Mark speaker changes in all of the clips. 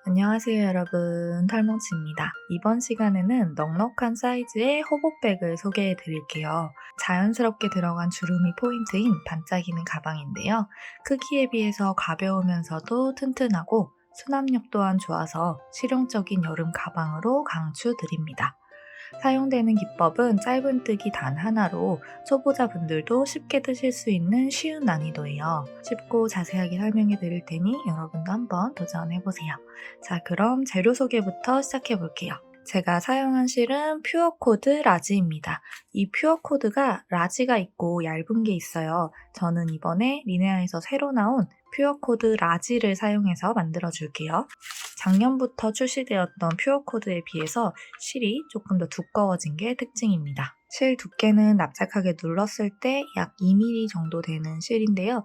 Speaker 1: 안녕하세요 여러분, 털뭉치입니다. 이번 시간에는 넉넉한 사이즈의 호보백을 소개해 드릴게요. 자연스럽게 들어간 주름이 포인트인 반짝이는 가방인데요. 크기에 비해서 가벼우면서도 튼튼하고 수납력 또한 좋아서 실용적인 여름 가방으로 강추드립니다. 사용되는 기법은 짧은뜨기 단 하나로 초보자분들도 쉽게 뜨실 수 있는 쉬운 난이도예요. 쉽고 자세하게 설명해 드릴 테니 여러분도 한번 도전해 보세요. 자, 그럼 재료 소개부터 시작해 볼게요. 제가 사용한 실은 퓨어코드 라지입니다. 이 퓨어코드가 라지가 있고 얇은 게 있어요. 저는 이번에 리네아에서 새로 나온 퓨어코드 라지를 사용해서 만들어 줄게요. 작년부터 출시되었던 퓨어코드에 비해서 실이 조금 더 두꺼워진 게 특징입니다. 실 두께는 납작하게 눌렀을 때 약 2mm 정도 되는 실인데요.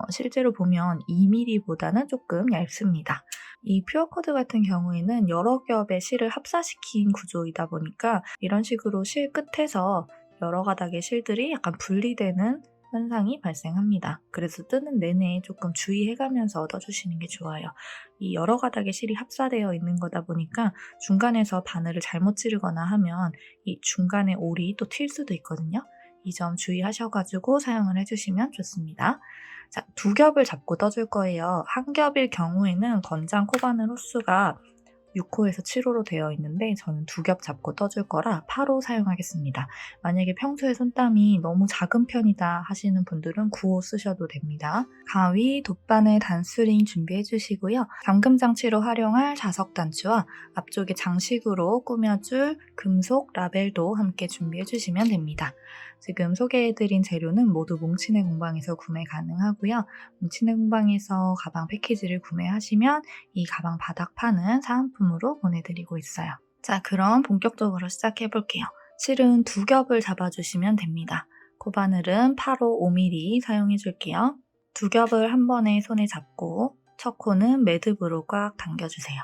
Speaker 1: 실제로 보면 2mm보다는 조금 얇습니다. 이 퓨어코드 같은 경우에는 여러 겹의 실을 합사시킨 구조이다 보니까 이런 식으로 실 끝에서 여러 가닥의 실들이 약간 분리되는 현상이 발생합니다. 그래서 뜨는 내내 조금 주의해가면서 떠주시는 게 좋아요. 이 여러 가닥의 실이 합사되어 있는 거다 보니까 중간에서 바늘을 잘못 찌르거나 하면 이 중간에 올이 또 튈 수도 있거든요. 이 점 주의하셔가지고 사용을 해주시면 좋습니다. 자, 두 겹을 잡고 떠줄 거예요. 한 겹일 경우에는 권장 코바늘 호수가 6호에서 7호로 되어 있는데 저는 두 겹 잡고 떠줄 거라 8호 사용하겠습니다. 만약에 평소에 손땀이 너무 작은 편이다 하시는 분들은 9호 쓰셔도 됩니다. 가위, 돗바늘, 단스링 준비해 주시고요. 잠금 장치로 활용할 자석 단추와 앞쪽에 장식으로 꾸며줄 금속 라벨도 함께 준비해 주시면 됩니다. 지금 소개해드린 재료는 모두 몽치네 공방에서 구매 가능하고요. 몽치네 공방에서 가방 패키지를 구매하시면 이 가방 바닥판은 사은품으로 보내드리고 있어요. 자, 그럼 본격적으로 시작해 볼게요. 실은 두 겹을 잡아주시면 됩니다. 코바늘은 8호 5mm 사용해 줄게요. 두 겹을 한 번에 손에 잡고 첫 코는 매듭으로 꽉 당겨주세요.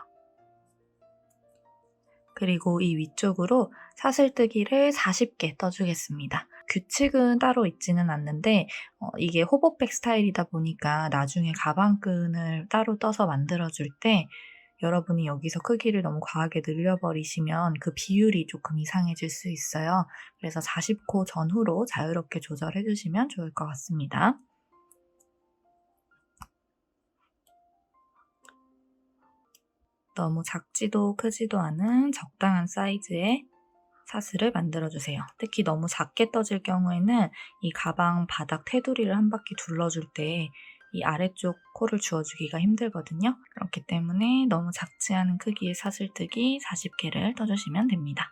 Speaker 1: 그리고 이 위쪽으로 사슬뜨기를 40개 떠주겠습니다. 규칙은 따로 있지는 않는데 이게 호보백 스타일이다 보니까 나중에 가방끈을 따로 떠서 만들어줄 때 여러분이 여기서 크기를 너무 과하게 늘려버리시면 그 비율이 조금 이상해질 수 있어요. 그래서 40코 전후로 자유롭게 조절해 주시면 좋을 것 같습니다. 너무 작지도 크지도 않은 적당한 사이즈의 사슬을 만들어주세요. 특히 너무 작게 떠질 경우에는 이 가방 바닥 테두리를 한 바퀴 둘러줄 때 이 아래쪽 코를 주워주기가 힘들거든요. 그렇기 때문에 너무 작지 않은 크기의 사슬뜨기 40개를 떠주시면 됩니다.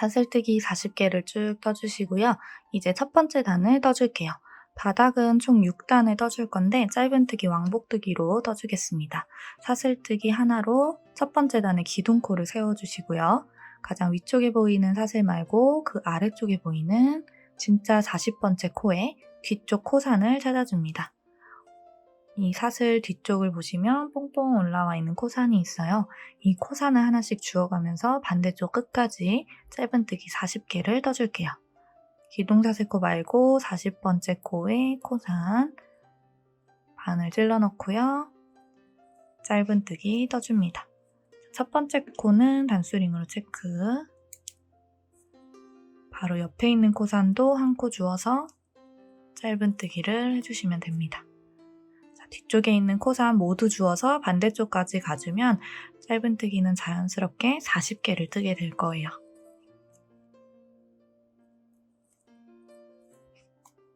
Speaker 1: 사슬뜨기 40개를 쭉 떠주시고요. 이제 첫 번째 단을 떠줄게요. 바닥은 총 6단을 떠줄 건데 짧은뜨기 왕복뜨기로 떠주겠습니다. 사슬뜨기 하나로 첫 번째 단에 기둥코를 세워주시고요. 가장 위쪽에 보이는 사슬 말고 그 아래쪽에 보이는 진짜 40번째 코에 뒤쪽 코산을 찾아줍니다. 이 사슬 뒤쪽을 보시면 뽕뽕 올라와 있는 코산이 있어요. 이 코산을 하나씩 주워가면서 반대쪽 끝까지 짧은뜨기 40개를 떠줄게요. 기둥사슬코 말고 40번째 코에 코산 반을 찔러 넣고요. 짧은뜨기 떠줍니다. 첫 번째 코는 단수링으로 체크. 바로 옆에 있는 코산도 한 코 주워서 짧은뜨기를 해주시면 됩니다. 자, 뒤쪽에 있는 코산 모두 주워서 반대쪽까지 가주면 짧은뜨기는 자연스럽게 40개를 뜨게 될 거예요.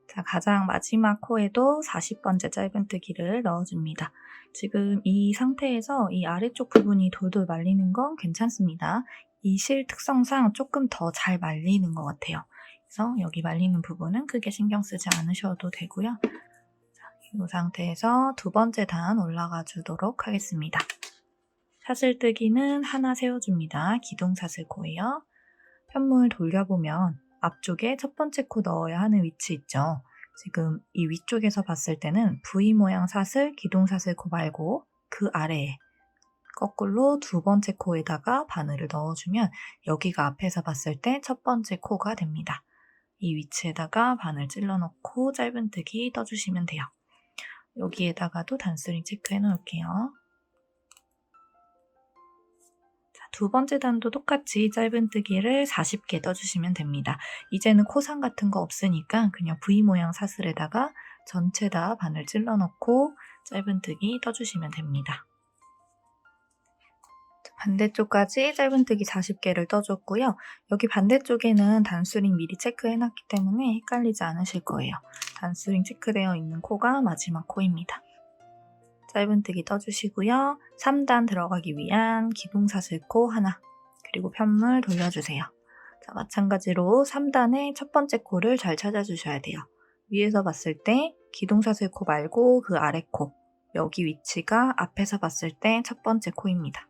Speaker 1: 자, 가장 마지막 코에도 40번째 짧은뜨기를 넣어줍니다. 지금 이 상태에서 이 아래쪽 부분이 돌돌 말리는 건 괜찮습니다. 이 실 특성상 조금 더 잘 말리는 것 같아요. 그래서 여기 말리는 부분은 크게 신경 쓰지 않으셔도 되고요. 자, 이 상태에서 두 번째 단 올라가 주도록 하겠습니다. 사슬뜨기는 하나 세워줍니다. 기둥사슬코예요. 편물 돌려보면 앞쪽에 첫 번째 코 넣어야 하는 위치 있죠. 지금 이 위쪽에서 봤을 때는 V 모양 사슬, 기둥사슬 코 말고 그 아래에 거꾸로 두 번째 코에다가 바늘을 넣어주면 여기가 앞에서 봤을 때 첫 번째 코가 됩니다. 이 위치에다가 바늘 찔러 넣고 짧은뜨기 떠주시면 돼요. 여기에다가도 단스링 체크해 놓을게요. 두 번째 단도 똑같이 짧은뜨기를 40개 떠주시면 됩니다. 이제는 코상 같은 거 없으니까 그냥 V 모양 사슬에다가 전체 다 바늘 찔러 넣고 짧은뜨기 떠주시면 됩니다. 반대쪽까지 짧은뜨기 40개를 떠줬고요. 여기 반대쪽에는 단수링 미리 체크해놨기 때문에 헷갈리지 않으실 거예요. 단수링 체크되어 있는 코가 마지막 코입니다. 짧은뜨기 떠주시고요. 3단 들어가기 위한 기둥사슬코 하나, 그리고 편물 돌려주세요. 자, 마찬가지로 3단의 첫 번째 코를 잘 찾아주셔야 돼요. 위에서 봤을 때 기둥사슬코 말고 그 아래 코, 여기 위치가 앞에서 봤을 때 첫 번째 코입니다.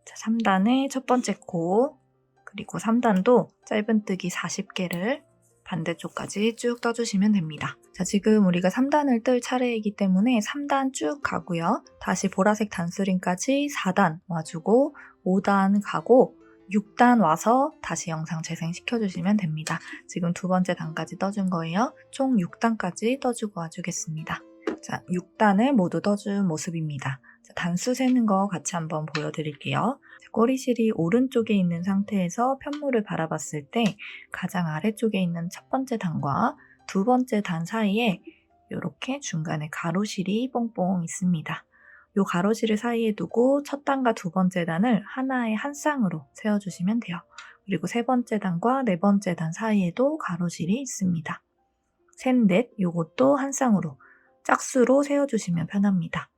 Speaker 1: 자, 3단의 첫 번째 코, 그리고 3단도 짧은뜨기 40개를 반대쪽까지 쭉 떠주시면 됩니다. 자, 지금 우리가 3단을 뜰 차례이기 때문에 3단 쭉 가고요. 다시 보라색 단수링까지 4단 와주고 5단 가고 6단 와서 다시 영상 재생시켜주시면 됩니다. 지금 두 번째 단까지 떠준 거예요. 총 6단까지 떠주고 와주겠습니다. 자, 6단을 모두 떠준 모습입니다. 자, 단수 세는 거 같이 한번 보여드릴게요. 자, 꼬리실이 오른쪽에 있는 상태에서 편물을 바라봤을 때 가장 아래쪽에 있는 첫 번째 단과 두 번째 단 사이에 이렇게 중간에 가로실이 뽕뽕 있습니다. 이 가로실을 사이에 두고 첫 단과 두 번째 단을 하나의 한 쌍으로 세워주시면 돼요. 그리고 세 번째 단과 네 번째 단 사이에도 가로실이 있습니다. 셋, 넷, 요것도 한 쌍으로 짝수로 세워주시면 편합니다.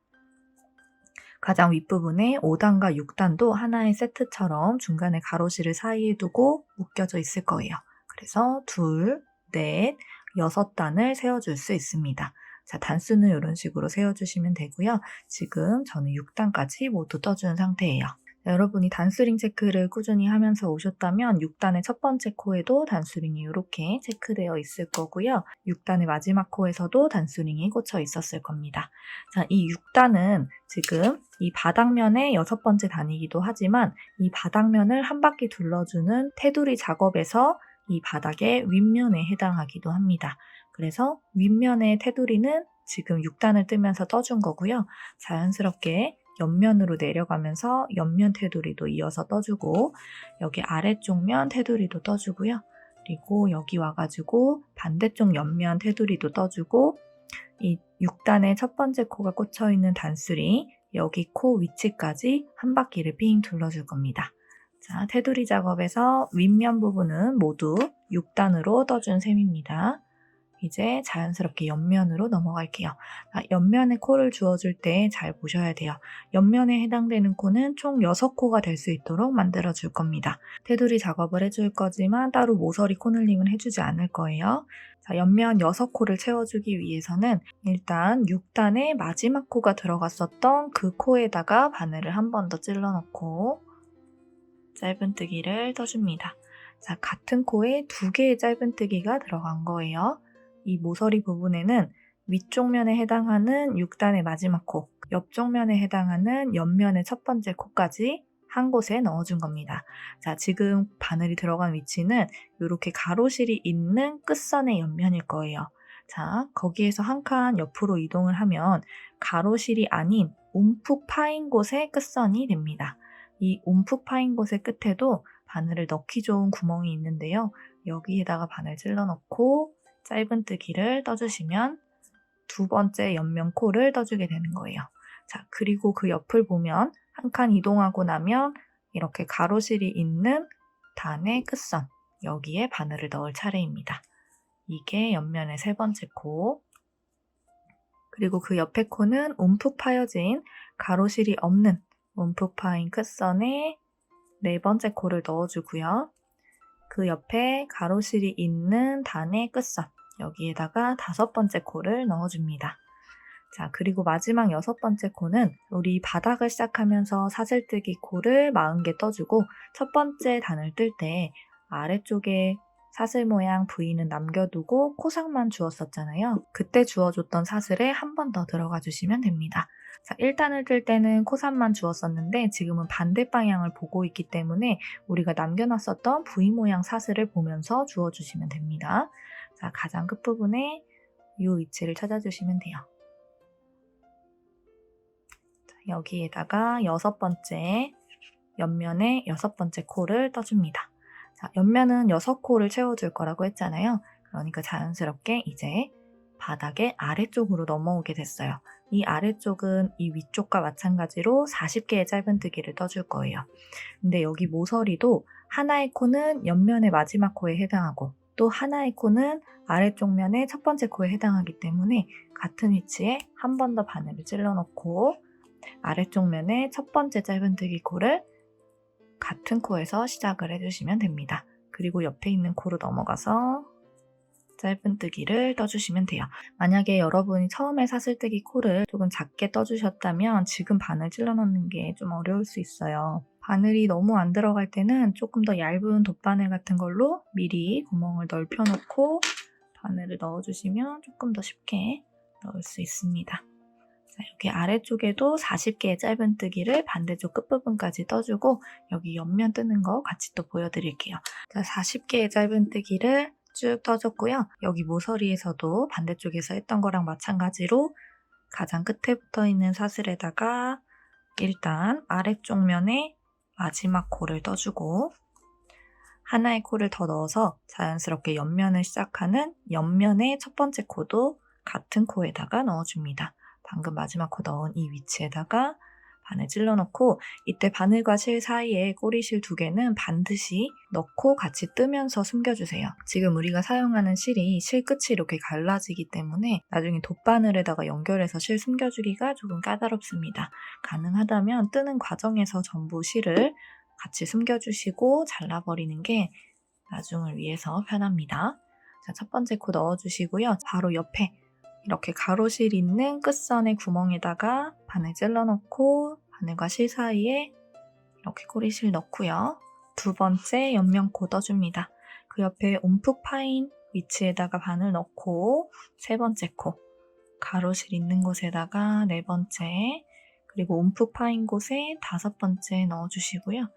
Speaker 1: 가장 윗부분에 5단과 6단도 하나의 세트처럼 중간에 가로실을 사이에 두고 묶여져 있을 거예요. 그래서 둘, 넷, 6단을 세워줄 수 있습니다. 자, 단수는 이런 식으로 세워주시면 되고요. 지금 저는 6단까지 모두 떠준 상태예요. 여러분이 단수링 체크를 꾸준히 하면서 오셨다면 6단의 첫 번째 코에도 단수링이 이렇게 체크되어 있을 거고요. 6단의 마지막 코에서도 단수링이 꽂혀 있었을 겁니다. 자, 이 6단은 지금 이 바닥면의 여섯 번째 단이기도 하지만 이 바닥면을 한 바퀴 둘러주는 테두리 작업에서 이 바닥의 윗면에 해당하기도 합니다. 그래서 윗면의 테두리는 지금 6단을 뜨면서 떠준 거고요. 자연스럽게 옆면으로 내려가면서 옆면 테두리도 이어서 떠주고 여기 아래쪽 면 테두리도 떠주고요. 그리고 여기 와가지고 반대쪽 옆면 테두리도 떠주고 이 6단의 첫 번째 코가 꽂혀있는 단수링 여기 코 위치까지 한 바퀴를 삥 둘러줄 겁니다. 자, 테두리 작업에서 윗면 부분은 모두 6단으로 떠준 셈입니다. 이제 자연스럽게 옆면으로 넘어갈게요. 옆면에 코를 주어줄 때 잘 보셔야 돼요. 옆면에 해당되는 코는 총 6코가 될 수 있도록 만들어줄 겁니다. 테두리 작업을 해줄 거지만 따로 모서리 코늘림은 해주지 않을 거예요. 자, 옆면 6코를 채워주기 위해서는 일단 6단의 마지막 코가 들어갔었던 그 코에다가 바늘을 한 번 더 찔러 넣고 짧은뜨기를 떠줍니다. 자, 같은 코에 2개의 짧은뜨기가 들어간 거예요. 이 모서리 부분에는 위쪽 면에 해당하는 6단의 마지막 코, 옆쪽 면에 해당하는 옆면의 첫 번째 코까지 한 곳에 넣어준 겁니다. 자, 지금 바늘이 들어간 위치는 이렇게 가로실이 있는 끝선의 옆면일 거예요. 자, 거기에서 한 칸 옆으로 이동을 하면 가로실이 아닌 움푹 파인 곳의 끝선이 됩니다. 이 움푹 파인 곳의 끝에도 바늘을 넣기 좋은 구멍이 있는데요. 여기에다가 바늘 찔러 넣고 짧은뜨기를 떠주시면 두 번째 옆면 코를 떠주게 되는 거예요. 자, 그리고 그 옆을 보면 한 칸 이동하고 나면 이렇게 가로실이 있는 단의 끝선, 여기에 바늘을 넣을 차례입니다. 이게 옆면의 세 번째 코. 그리고 그 옆에 코는 움푹 파여진 가로실이 없는 움푹 파인 끝선에 네 번째 코를 넣어주고요. 그 옆에 가로실이 있는 단의 끝선, 여기에다가 다섯 번째 코를 넣어줍니다. 자, 그리고 마지막 여섯 번째 코는 우리 바닥을 시작하면서 사슬뜨기 코를 40개 떠주고 첫 번째 단을 뜰 때 아래쪽에 사슬 모양 V는 남겨두고 코상만 주었었잖아요. 그때 주어줬던 사슬에 한 번 더 들어가 주시면 됩니다. 자, 1단을 뜰 때는 코살만 주었었는데 지금은 반대 방향을 보고 있기 때문에 우리가 남겨놨었던 V 모양 사슬을 보면서 주어주시면 됩니다. 자, 가장 끝부분에 이 위치를 찾아주시면 돼요. 자, 여기에다가 6번째 옆면에 6번째 코를 떠줍니다. 자, 옆면은 6코를 채워줄 거라고 했잖아요. 그러니까 자연스럽게 이제 바닥의 아래쪽으로 넘어오게 됐어요. 이 아래쪽은 이 위쪽과 마찬가지로 40개의 짧은뜨기를 떠줄 거예요. 근데 여기 모서리도 하나의 코는 옆면의 마지막 코에 해당하고 또 하나의 코는 아래쪽 면의 첫 번째 코에 해당하기 때문에 같은 위치에 한 번 더 바늘을 찔러 넣고 아래쪽 면의 첫 번째 짧은뜨기 코를 같은 코에서 시작을 해주시면 됩니다. 그리고 옆에 있는 코로 넘어가서 짧은뜨기를 떠주시면 돼요. 만약에 여러분이 처음에 사슬뜨기 코를 조금 작게 떠주셨다면 지금 바늘 찔러 넣는 게 좀 어려울 수 있어요. 바늘이 너무 안 들어갈 때는 조금 더 얇은 돗바늘 같은 걸로 미리 구멍을 넓혀 놓고 바늘을 넣어주시면 조금 더 쉽게 넣을 수 있습니다. 자, 여기 아래쪽에도 40개의 짧은뜨기를 반대쪽 끝부분까지 떠주고 여기 옆면 뜨는 거 같이 또 보여드릴게요. 자, 40개의 짧은뜨기를 쭉 떠줬고요. 여기 모서리에서도 반대쪽에서 했던 거랑 마찬가지로 가장 끝에 붙어있는 사슬에다가 일단 아래쪽 면에 마지막 코를 떠주고 하나의 코를 더 넣어서 자연스럽게 옆면을 시작하는 옆면의 첫 번째 코도 같은 코에다가 넣어줍니다. 방금 마지막 코 넣은 이 위치에다가 바늘 찔러놓고 이때 바늘과 실 사이에 꼬리실 2개는 반드시 넣고 같이 뜨면서 숨겨주세요. 지금 우리가 사용하는 실이 실 끝이 이렇게 갈라지기 때문에 나중에 돗바늘에다가 연결해서 실 숨겨주기가 조금 까다롭습니다. 가능하다면 뜨는 과정에서 전부 실을 같이 숨겨주시고 잘라버리는 게 나중을 위해서 편합니다. 자, 첫 번째 코 넣어주시고요. 바로 옆에 이렇게 가로실 있는 끝선의 구멍에다가 바늘 찔러 넣고 바늘과 실 사이에 이렇게 꼬리실 넣고요. 두 번째 옆면코 떠줍니다. 그 옆에 움푹 파인 위치에다가 바늘 넣고 세 번째 코 가로실 있는 곳에다가 네 번째 그리고 움푹 파인 곳에 다섯 번째 넣어주시고요.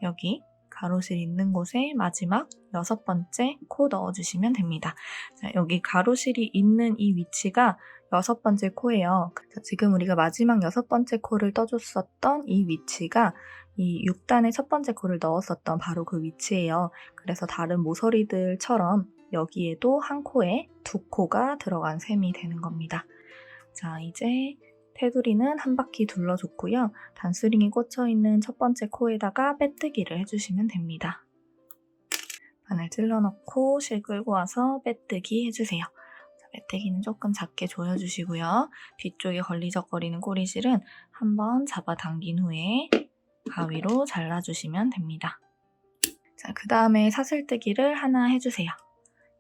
Speaker 1: 여기 가로실 있는 곳에 마지막 6번째 코 넣어주시면 됩니다. 자, 여기 가로실이 있는 이 위치가 6번째 코예요. 그래서 지금 우리가 마지막 6번째 코를 떠줬었던 이 위치가 이 6단의 첫 번째 코를 넣었었던 바로 그 위치예요. 그래서 다른 모서리들처럼 여기에도 한 코에 두 코가 들어간 셈이 되는 겁니다. 자, 이제 테두리는 한 바퀴 둘러줬고요. 단스링이 꽂혀있는 첫 번째 코에다가 빼뜨기를 해주시면 됩니다. 바늘 찔러넣고 실 끌고 와서 빼뜨기 해주세요. 자, 빼뜨기는 조금 작게 조여주시고요. 뒤쪽에 걸리적거리는 꼬리실은 한번 잡아당긴 후에 가위로 잘라주시면 됩니다. 자, 그 다음에 사슬뜨기를 하나 해주세요.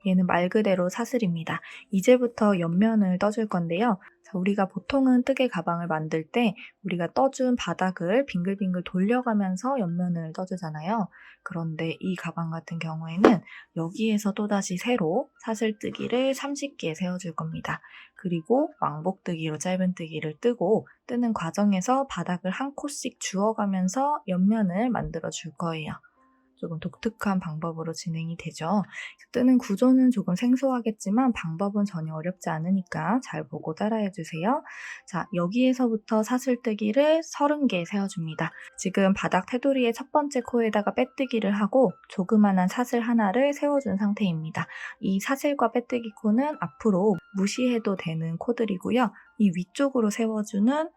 Speaker 1: 얘는 말 그대로 사슬입니다. 이제부터 옆면을 떠줄 건데요. 자, 우리가 보통은 뜨개 가방을 만들 때 우리가 떠준 바닥을 빙글빙글 돌려가면서 옆면을 떠주잖아요. 그런데 이 가방 같은 경우에는 여기에서 또다시 새로 사슬뜨기를 30개 세워줄 겁니다. 그리고 왕복뜨기로 짧은뜨기를 뜨고 뜨는 과정에서 바닥을 한 코씩 주워가면서 옆면을 만들어 줄 거예요. 조금 독특한 방법으로 진행이 되죠. 뜨는 구조는 조금 생소하겠지만 방법은 전혀 어렵지 않으니까 잘 보고 따라해주세요. 자, 여기에서부터 사슬뜨기를 30개 세워줍니다. 지금 바닥 테두리의 첫 번째 코에다가 빼뜨기를 하고 조그만한 사슬 하나를 세워준 상태입니다. 이 사슬과 빼뜨기 코는 앞으로 무시해도 되는 코들이고요. 이 위쪽으로 세워주는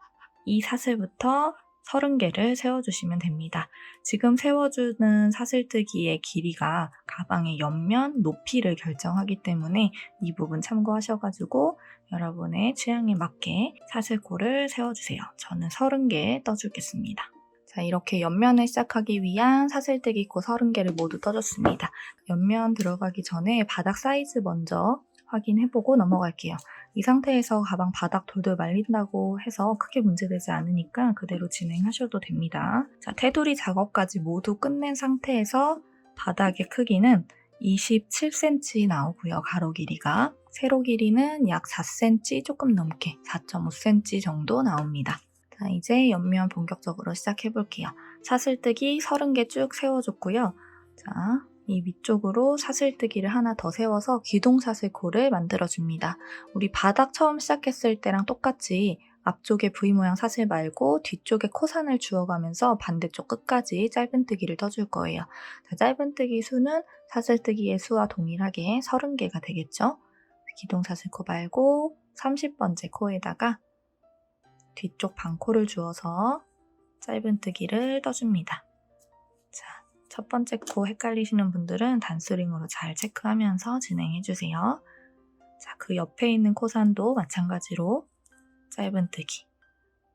Speaker 1: 이 사슬부터 30개를 세워주시면 됩니다. 지금 세워주는 사슬뜨기의 길이가 가방의 옆면 높이를 결정하기 때문에 이 부분 참고하셔가지고 여러분의 취향에 맞게 사슬코를 세워주세요. 저는 30개 떠주겠습니다. 자, 이렇게 옆면을 시작하기 위한 사슬뜨기 코 30개를 모두 떠줬습니다. 옆면 들어가기 전에 바닥 사이즈 먼저 확인해보고 넘어갈게요. 이 상태에서 가방 바닥 돌돌 말린다고 해서 크게 문제되지 않으니까 그대로 진행하셔도 됩니다. 자, 테두리 작업까지 모두 끝낸 상태에서 바닥의 크기는 27cm 나오고요. 가로 길이가. 세로 길이는 약 4cm 조금 넘게 4.5cm 정도 나옵니다. 자, 이제 옆면 본격적으로 시작해볼게요. 사슬뜨기 30개 쭉 세워줬고요. 자, 이 위쪽으로 사슬뜨기를 하나 더 세워서 기둥사슬코를 만들어줍니다. 우리 바닥 처음 시작했을 때랑 똑같이 앞쪽에 V 모양 사슬 말고 뒤쪽에 코산을 주워가면서 반대쪽 끝까지 짧은뜨기를 떠줄 거예요. 자, 짧은뜨기 수는 사슬뜨기의 수와 동일하게 30개가 되겠죠? 기둥사슬코 말고 30번째 코에다가 뒤쪽 반코를 주어서 짧은뜨기를 떠줍니다. 자, 첫 번째 코 헷갈리시는 분들은 단수링으로 잘 체크하면서 진행해주세요. 자, 그 옆에 있는 코산도 마찬가지로 짧은뜨기.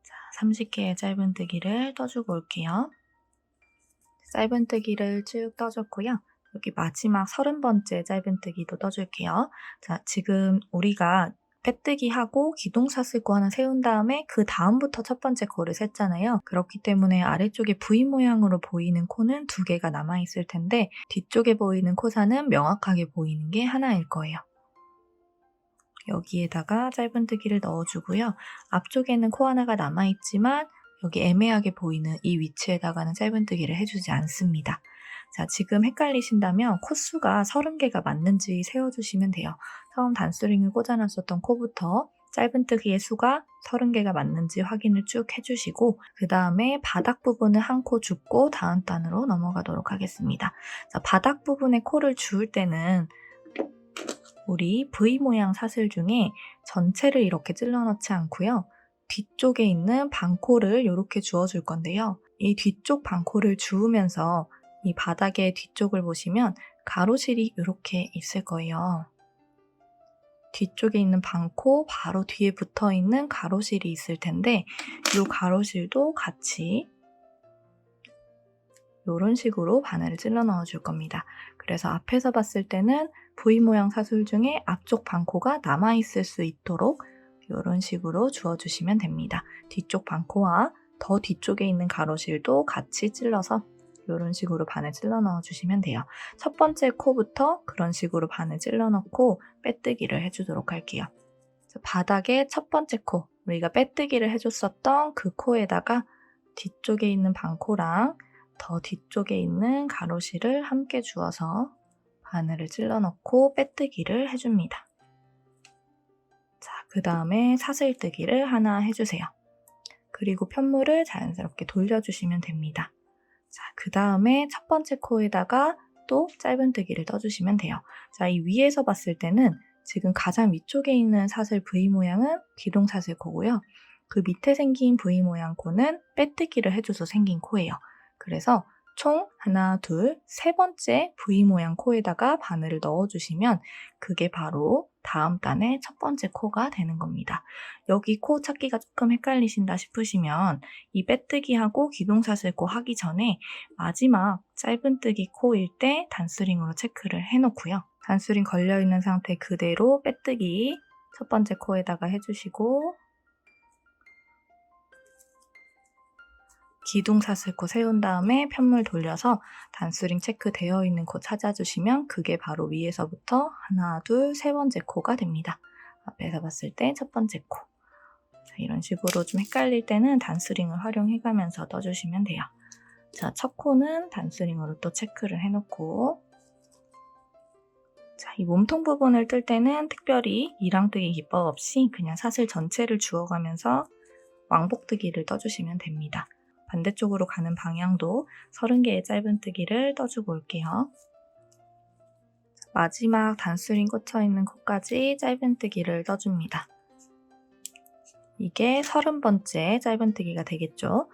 Speaker 1: 자, 30개의 짧은뜨기를 떠주고 올게요. 짧은뜨기를 쭉 떠줬고요. 여기 마지막 30번째 짧은뜨기도 떠줄게요. 자, 지금 우리가 빼뜨기 하고 기둥사슬코 하나 세운 다음에 그 다음부터 첫 번째 코를 셌잖아요. 그렇기 때문에 아래쪽에 V 모양으로 보이는 코는 2개가 남아있을 텐데 뒤쪽에 보이는 코사는 명확하게 보이는 게 하나일 거예요. 여기에다가 짧은뜨기를 넣어주고요. 앞쪽에는 코 하나가 남아있지만 여기 애매하게 보이는 이 위치에다가는 짧은뜨기를 해주지 않습니다. 자, 지금 헷갈리신다면 코수가 30개가 맞는지 세어주시면 돼요. 처음 단수링을 꽂아놨었던 코부터 짧은뜨기의 수가 30개가 맞는지 확인을 쭉 해주시고 그 다음에 바닥 부분을 한 코 줍고 다음 단으로 넘어가도록 하겠습니다. 자, 바닥 부분에 코를 주울 때는 우리 V 모양 사슬 중에 전체를 이렇게 찔러 넣지 않고요. 뒤쪽에 있는 반코를 이렇게 주워줄 건데요. 이 뒤쪽 반코를 주우면서 이 바닥의 뒤쪽을 보시면 가로실이 이렇게 있을 거예요. 뒤쪽에 있는 반코 바로 뒤에 붙어있는 가로실이 있을 텐데 이 가로실도 같이 이런 식으로 바늘을 찔러 넣어줄 겁니다. 그래서 앞에서 봤을 때는 V 모양 사슬 중에 앞쪽 반코가 남아있을 수 있도록 이런 식으로 주워주시면 됩니다. 뒤쪽 반코와 더 뒤쪽에 있는 가로실도 같이 찔러서 이런 식으로 바늘 찔러 넣어주시면 돼요. 첫 번째 코부터 그런 식으로 바늘 찔러 넣고 빼뜨기를 해주도록 할게요. 바닥에 첫 번째 코, 우리가 빼뜨기를 해줬었던 그 코에다가 뒤쪽에 있는 반코랑 더 뒤쪽에 있는 가로실을 함께 주어서 바늘을 찔러 넣고 빼뜨기를 해줍니다. 자, 그 다음에 사슬뜨기를 하나 해주세요. 그리고 편물을 자연스럽게 돌려주시면 됩니다. 자, 그 다음에 첫 번째 코에다가 또 짧은뜨기를 떠주시면 돼요. 자, 이 위에서 봤을 때는 지금 가장 위쪽에 있는 사슬 V 모양은 기둥사슬 코고요. 그 밑에 생긴 V 모양 코는 빼뜨기를 해줘서 생긴 코예요. 그래서 총 하나, 둘, 세 번째 V 모양 코에다가 바늘을 넣어주시면 그게 바로 다음 단의 첫 번째 코가 되는 겁니다. 여기 코 찾기가 조금 헷갈리신다 싶으시면 이 빼뜨기하고 기둥사슬코 하기 전에 마지막 짧은뜨기 코일 때 단수링으로 체크를 해놓고요. 단수링 걸려있는 상태 그대로 빼뜨기 첫 번째 코에다가 해주시고 기둥사슬코 세운 다음에 편물 돌려서 단수링 체크되어 있는 코 찾아주시면 그게 바로 위에서부터 하나, 둘, 세 번째 코가 됩니다. 앞에서 봤을 때 첫 번째 코. 자, 이런 식으로 좀 헷갈릴 때는 단수링을 활용해가면서 떠주시면 돼요. 자, 첫 코는 단수링으로 또 체크를 해놓고 자, 이 몸통 부분을 뜰 때는 특별히 이랑뜨기 기법 없이 그냥 사슬 전체를 주워가면서 왕복뜨기를 떠주시면 됩니다. 반대쪽으로 가는 방향도 30개의 짧은뜨기를 떠주고 올게요. 마지막 단수링 꽂혀있는 코까지 짧은뜨기를 떠줍니다. 이게 30번째 짧은뜨기가 되겠죠.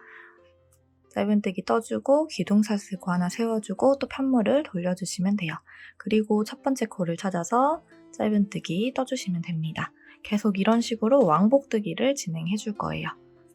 Speaker 1: 짧은뜨기 떠주고 기둥사슬코 하나 세워주고 또 편물을 돌려주시면 돼요. 그리고 첫 번째 코를 찾아서 짧은뜨기 떠주시면 됩니다. 계속 이런 식으로 왕복뜨기를 진행해 줄 거예요.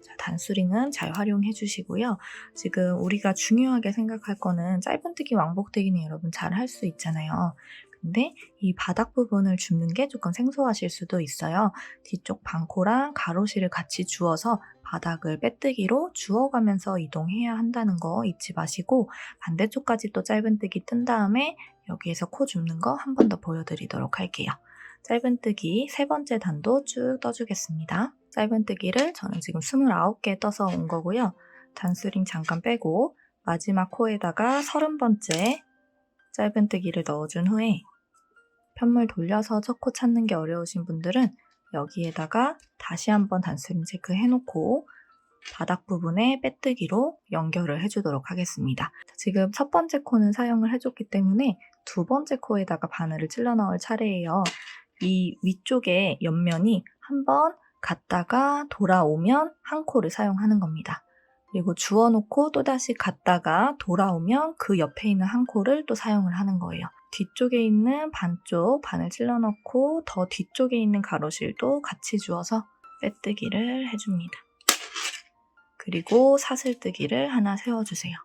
Speaker 1: 자, 단수링은 잘 활용해 주시고요. 지금 우리가 중요하게 생각할 거는 짧은뜨기, 왕복뜨기는 여러분 잘 할 수 있잖아요. 근데 이 바닥 부분을 줍는 게 조금 생소하실 수도 있어요. 뒤쪽 반코랑 가로실을 같이 주어서 바닥을 빼뜨기로 주워가면서 이동해야 한다는 거 잊지 마시고 반대쪽까지 또 짧은뜨기 뜬 다음에 여기에서 코 줍는 거 한 번 더 보여드리도록 할게요. 짧은뜨기 세 번째 단도 쭉 떠주겠습니다. 짧은뜨기를 저는 지금 29개 떠서 온 거고요. 단수링 잠깐 빼고 마지막 코에다가 30번째 짧은뜨기를 넣어준 후에 편물 돌려서 첫 코 찾는 게 어려우신 분들은 여기에다가 다시 한번 단수링 체크해놓고 바닥 부분에 빼뜨기로 연결을 해주도록 하겠습니다. 지금 첫 번째 코는 사용을 해줬기 때문에 두 번째 코에다가 바늘을 찔러 넣을 차례예요. 이 위쪽에 옆면이 한번 갔다가 돌아오면 한 코를 사용하는 겁니다. 그리고 주워놓고 또다시 갔다가 돌아오면 그 옆에 있는 한 코를 또 사용을 하는 거예요. 뒤쪽에 있는 반쪽 바늘 찔러 넣고 더 뒤쪽에 있는 가로실도 같이 주워서 빼뜨기를 해줍니다. 그리고 사슬뜨기를 하나 세워주세요.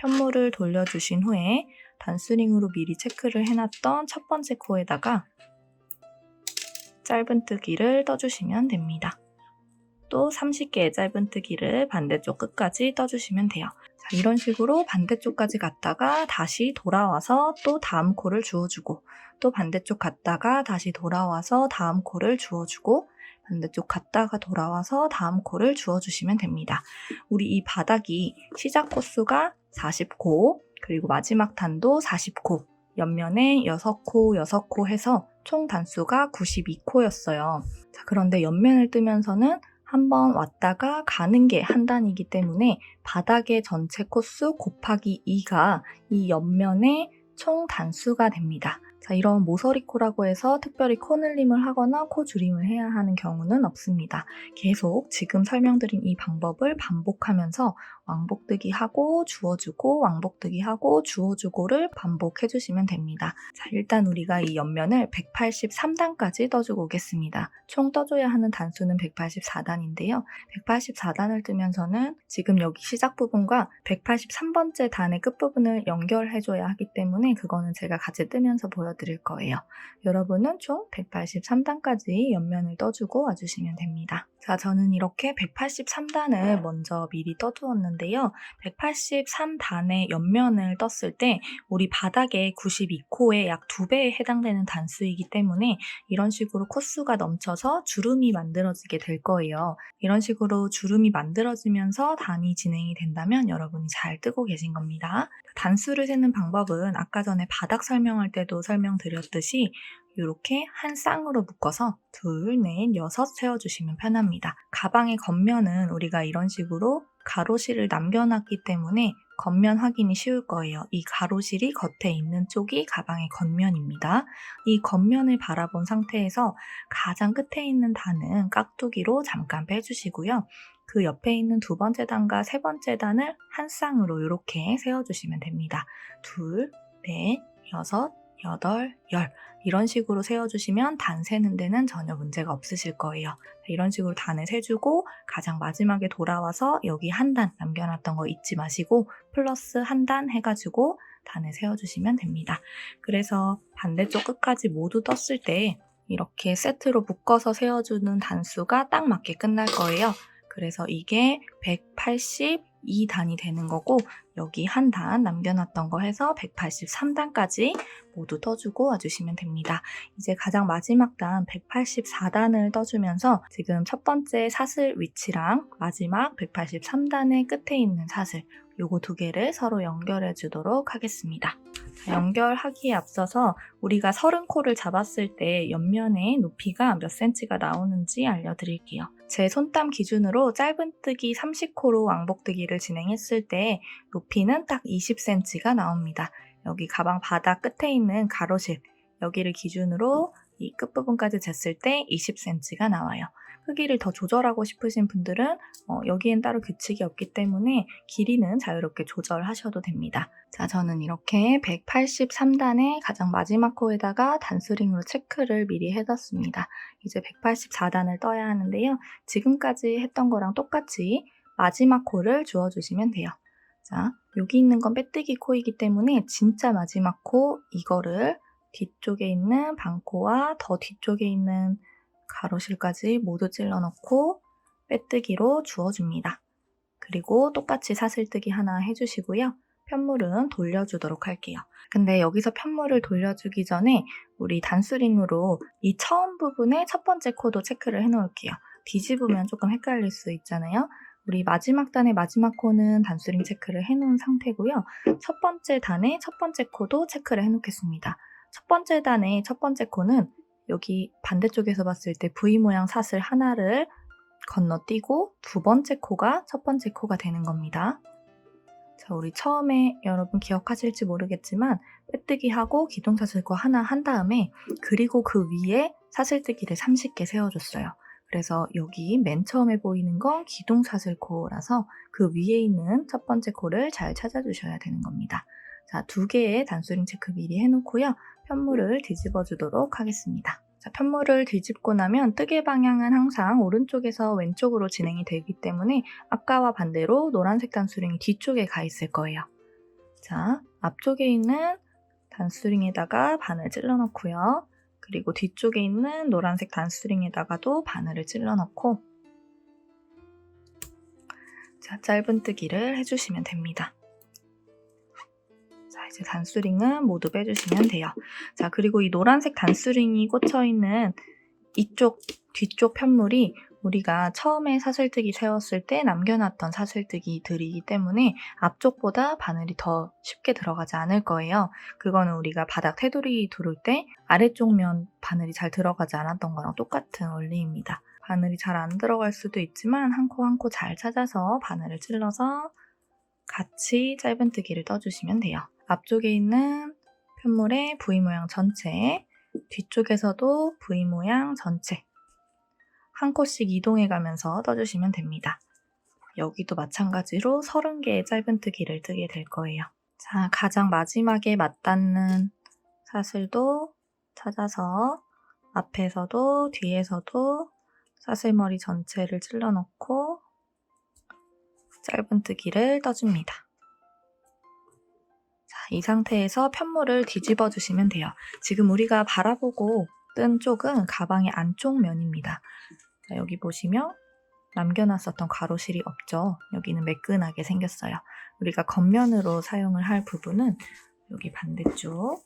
Speaker 1: 편물을 돌려주신 후에 단수링으로 미리 체크를 해놨던 첫 번째 코에다가 짧은뜨기를 떠주시면 됩니다. 또 30개의 짧은뜨기를 반대쪽 끝까지 떠주시면 돼요. 자, 이런 식으로 반대쪽까지 갔다가 다시 돌아와서 또 다음 코를 주워주고 또 반대쪽 갔다가 다시 돌아와서 다음 코를 주워주고 반대쪽 갔다가 돌아와서 다음 코를 주워주시면 됩니다. 우리 이 바닥이 시작 코수가 40코, 그리고 마지막 단도 40코, 옆면에 6코, 6코 해서 총 단수가 92코였어요. 자, 그런데 옆면을 뜨면서는 한번 왔다가 가는 게 한 단이기 때문에 바닥의 전체 코수 곱하기 2가 이 옆면의 총 단수가 됩니다. 자, 이런 모서리코라고 해서 특별히 코늘림을 하거나 코줄임을 해야 하는 경우는 없습니다. 계속 지금 설명드린 이 방법을 반복하면서 왕복뜨기 하고 주워주고 왕복뜨기 하고 주워주고를 반복해주시면 됩니다. 자, 일단 우리가 이 옆면을 183단까지 떠주고 오겠습니다. 총 떠줘야 하는 단수는 184단인데요. 184단을 뜨면서는 지금 여기 시작 부분과 183번째 단의 끝부분을 연결해줘야 하기 때문에 그거는 제가 같이 뜨면서 보여드릴 거예요. 여러분은 총 183단까지 옆면을 떠주고 와주시면 됩니다. 자, 저는 이렇게 183단을 먼저 미리 떠두었는데요. 183단의 옆면을 떴을 때 우리 바닥의 92코의 약 2배에 해당되는 단수이기 때문에 이런 식으로 코수가 넘쳐서 주름이 만들어지게 될 거예요. 이런 식으로 주름이 만들어지면서 단이 진행이 된다면 여러분이 잘 뜨고 계신 겁니다. 단수를 세는 방법은 아까 전에 바닥 설명할 때도 설명드렸듯이 이렇게 한 쌍으로 묶어서 2, 4, 6 세워주시면 편합니다. 가방의 겉면은 우리가 이런 식으로 가로실을 남겨놨기 때문에 겉면 확인이 쉬울 거예요. 이 가로실이 겉에 있는 쪽이 가방의 겉면입니다. 이 겉면을 바라본 상태에서 가장 끝에 있는 단은 깍두기로 잠깐 빼주시고요. 그 옆에 있는 두 번째 단과 세 번째 단을 한 쌍으로 이렇게 세워주시면 됩니다. 2, 4, 6, 8, 10 이런 식으로 세워주시면 단 세는 데는 전혀 문제가 없으실 거예요. 이런 식으로 단을 세주고 가장 마지막에 돌아와서 여기 한 단 남겨놨던 거 잊지 마시고 플러스 한 단 해가지고 단을 세워주시면 됩니다. 그래서 반대쪽 끝까지 모두 떴을 때 이렇게 세트로 묶어서 세워주는 단수가 딱 맞게 끝날 거예요. 그래서 이게 182단이 되는 거고 여기 한 단 남겨놨던 거 해서 183단까지 모두 떠주고 와주시면 됩니다. 이제 가장 마지막 단 184단을 떠주면서 지금 첫 번째 사슬 위치랑 마지막 183단의 끝에 있는 사슬 요거 두 개를 서로 연결해 주도록 하겠습니다. 자, 연결하기에 앞서서 우리가 30코를 잡았을 때 옆면의 높이가 몇 cm가 나오는지 알려드릴게요. 제 손땀 기준으로 짧은뜨기 30코로 왕복뜨기를 진행했을 때 높이는 딱 20cm가 나옵니다. 여기 가방 바닥 끝에 있는 가로실 여기를 기준으로 이 끝부분까지 쟀을 때 20cm가 나와요. 크기를 더 조절하고 싶으신 분들은 여기엔 따로 규칙이 없기 때문에 길이는 자유롭게 조절하셔도 됩니다. 자, 저는 이렇게 183단의 가장 마지막 코에다가 단수링으로 체크를 미리 해뒀습니다. 이제 184단을 떠야 하는데요. 지금까지 했던 거랑 똑같이 마지막 코를 주워주시면 돼요. 자, 여기 있는 건 빼뜨기 코이기 때문에 진짜 마지막 코 이거를 뒤쪽에 있는 반코와 더 뒤쪽에 있는 가로실까지 모두 찔러 넣고 빼뜨기로 주워줍니다. 그리고 똑같이 사슬뜨기 하나 해주시고요. 편물은 돌려주도록 할게요. 근데 여기서 편물을 돌려주기 전에 우리 단수링으로 이 처음 부분의 첫 번째 코도 체크를 해놓을게요. 뒤집으면 조금 헷갈릴 수 있잖아요. 우리 마지막 단의 마지막 코는 단수링 체크를 해놓은 상태고요. 첫 번째 단의 첫 번째 코도 체크를 해놓겠습니다. 첫 번째 단의 첫 번째 코는 여기 반대쪽에서 봤을 때 V 모양 사슬 하나를 건너뛰고 두 번째 코가 첫 번째 코가 되는 겁니다. 자, 우리 처음에 여러분 기억하실지 모르겠지만 빼뜨기하고 기둥사슬코 하나 한 다음에 그리고 그 위에 사슬뜨기를 30개 세워줬어요. 그래서 여기 맨 처음에 보이는 건 기둥사슬코라서 그 위에 있는 첫 번째 코를 잘 찾아주셔야 되는 겁니다. 자, 2개의 단수링 체크 미리 해놓고요. 편물을 뒤집어 주도록 하겠습니다. 자, 편물을 뒤집고 나면 뜨개 방향은 항상 오른쪽에서 왼쪽으로 진행이 되기 때문에 아까와 반대로 노란색 단수링이 뒤쪽에 가 있을 거예요. 자, 앞쪽에 있는 단수링에다가 바늘 찔러 넣고요. 그리고 뒤쪽에 있는 노란색 단수링에다가도 바늘을 찔러 넣고 자, 짧은뜨기를 해주시면 됩니다. 자, 이제 단수링은 모두 빼주시면 돼요. 자, 그리고 이 노란색 단수링이 꽂혀있는 이쪽 뒤쪽 편물이 우리가 처음에 사슬뜨기 세웠을 때 남겨놨던 사슬뜨기들이기 때문에 앞쪽보다 바늘이 더 쉽게 들어가지 않을 거예요. 그거는 우리가 바닥 테두리 두를 때 아래쪽 면 바늘이 잘 들어가지 않았던 거랑 똑같은 원리입니다. 바늘이 잘 안 들어갈 수도 있지만 한 코 한 코 잘 찾아서 바늘을 찔러서 같이 짧은뜨기를 떠주시면 돼요. 앞쪽에 있는 편물의 V 모양 전체, 뒤쪽에서도 V 모양 전체 한 코씩 이동해 가면서 떠주시면 됩니다. 여기도 마찬가지로 30개의 짧은뜨기를 뜨게 될 거예요. 자, 가장 마지막에 맞닿는 사슬도 찾아서 앞에서도 뒤에서도 사슬머리 전체를 찔러 넣고 짧은뜨기를 떠줍니다. 자, 이 상태에서 편물을 뒤집어 주시면 돼요. 지금 우리가 바라보고 뜬 쪽은 가방의 안쪽 면입니다. 자, 여기 보시면 남겨놨었던 가로실이 없죠. 여기는 매끈하게 생겼어요. 우리가 겉면으로 사용을 할 부분은 여기 반대쪽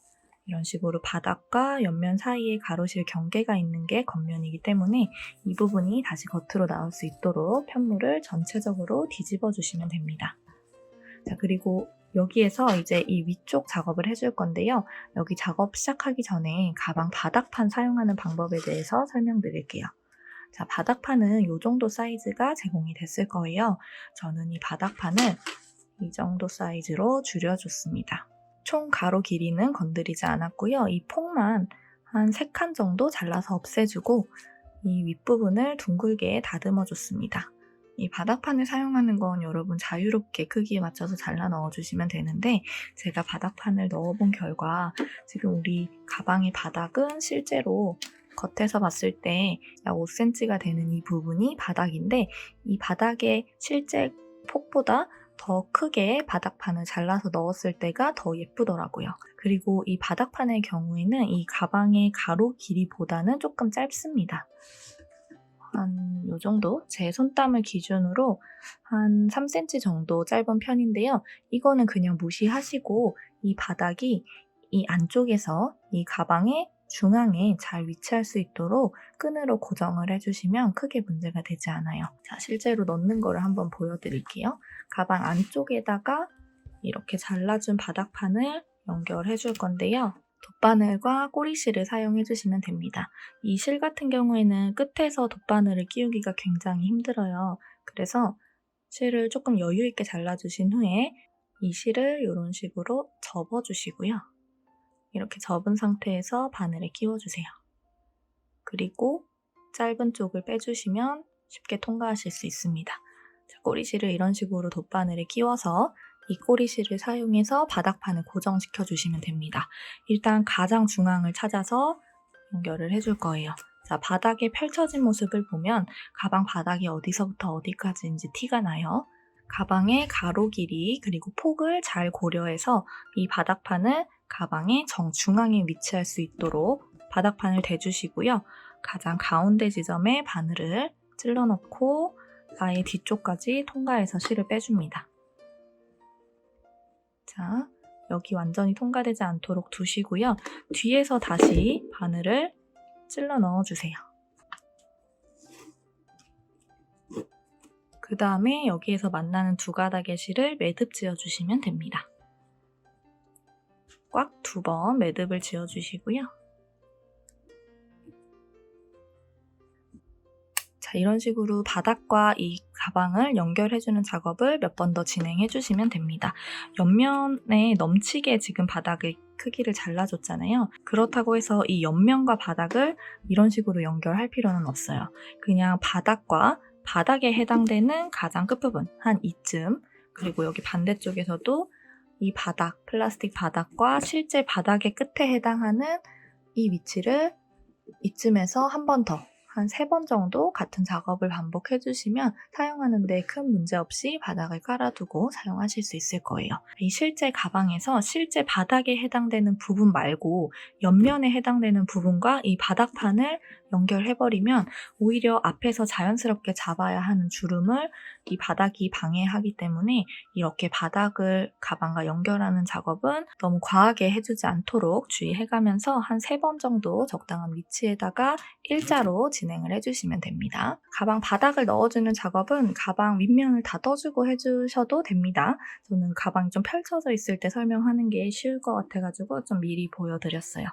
Speaker 1: 이런 식으로 바닥과 옆면 사이에 가로실 경계가 있는 게 겉면이기 때문에 이 부분이 다시 겉으로 나올 수 있도록 편물을 전체적으로 뒤집어 주시면 됩니다. 자, 그리고 여기에서 이제 이 위쪽 작업을 해줄 건데요. 여기 작업 시작하기 전에 가방 바닥판 사용하는 방법에 대해서 설명드릴게요. 자, 바닥판은 이 정도 사이즈가 제공이 됐을 거예요. 저는 이 바닥판을 이 정도 사이즈로 줄여줬습니다. 총 가로 길이는 건드리지 않았고요. 이 폭만 한 3칸 정도 잘라서 없애주고 이 윗부분을 둥글게 다듬어 줬습니다. 이 바닥판을 사용하는 건 여러분 자유롭게 크기에 맞춰서 잘라 넣어주시면 되는데 제가 바닥판을 넣어본 결과 지금 우리 가방의 바닥은 실제로 겉에서 봤을 때 약 5cm가 되는 이 부분이 바닥인데 이 바닥의 실제 폭보다 더 크게 바닥판을 잘라서 넣었을 때가 더 예쁘더라고요. 그리고 이 바닥판의 경우에는 이 가방의 가로 길이보다는 조금 짧습니다. 한 요 정도? 제 손땀을 기준으로 한 3cm 정도 짧은 편인데요. 이거는 그냥 무시하시고 이 바닥이 이 안쪽에서 이 가방의 중앙에 잘 위치할 수 있도록 끈으로 고정을 해주시면 크게 문제가 되지 않아요. 자, 실제로 넣는 거를 한번 보여드릴게요. 가방 안쪽에다가 이렇게 잘라준 바닥판을 연결해 줄 건데요. 돗바늘과 꼬리실을 사용해 주시면 됩니다. 이 실 같은 경우에는 끝에서 돗바늘을 끼우기가 굉장히 힘들어요. 그래서 실을 조금 여유 있게 잘라주신 후에 이 실을 이런 식으로 접어주시고요. 이렇게 접은 상태에서 바늘에 끼워주세요. 그리고 짧은 쪽을 빼주시면 쉽게 통과하실 수 있습니다. 자, 꼬리실을 이런 식으로 돗바늘에 끼워서 이 꼬리실을 사용해서 바닥판을 고정시켜 주시면 됩니다. 일단 가장 중앙을 찾아서 연결을 해줄 거예요. 자, 바닥에 펼쳐진 모습을 보면 가방 바닥이 어디서부터 어디까지인지 티가 나요. 가방의 가로 길이 그리고 폭을 잘 고려해서 이 바닥판을 가방의 정중앙에 위치할 수 있도록 바닥판을 대주시고요. 가장 가운데 지점에 바늘을 찔러 넣고 아예 뒤쪽까지 통과해서 실을 빼줍니다. 자, 여기 완전히 통과되지 않도록 두시고요. 뒤에서 다시 바늘을 찔러 넣어주세요. 그 다음에 여기에서 만나는 두 가닥의 실을 매듭 지어주시면 됩니다. 꽉 2번 매듭을 지어주시고요. 이런 식으로 바닥과 이 가방을 연결해주는 작업을 몇 번 더 진행해 주시면 됩니다. 옆면에 넘치게 지금 바닥의 크기를 잘라줬잖아요. 그렇다고 해서 이 옆면과 바닥을 이런 식으로 연결할 필요는 없어요. 그냥 바닥과 바닥에 해당되는 가장 끝부분, 한 이쯤, 그리고 여기 반대쪽에서도 이 바닥, 플라스틱 바닥과 실제 바닥의 끝에 해당하는 이 위치를 이쯤에서 한 번 더, 한 3번 정도 같은 작업을 반복해 주시면 사용하는 데 큰 문제 없이 바닥을 깔아두고 사용하실 수 있을 거예요. 이 실제 가방에서 실제 바닥에 해당되는 부분 말고 옆면에 해당되는 부분과 이 바닥판을 연결해버리면 오히려 앞에서 자연스럽게 잡아야 하는 주름을 이 바닥이 방해하기 때문에 이렇게 바닥을 가방과 연결하는 작업은 너무 과하게 해주지 않도록 주의해가면서 한 3번 정도 적당한 위치에다가 일자로 진행을 해주시면 됩니다. 가방 바닥을 넣어주는 작업은 가방 윗면을 다 떠주고 해주셔도 됩니다. 저는 가방이 좀 펼쳐져 있을 때 설명하는 게 쉬울 것 같아가지고 좀 미리 보여드렸어요.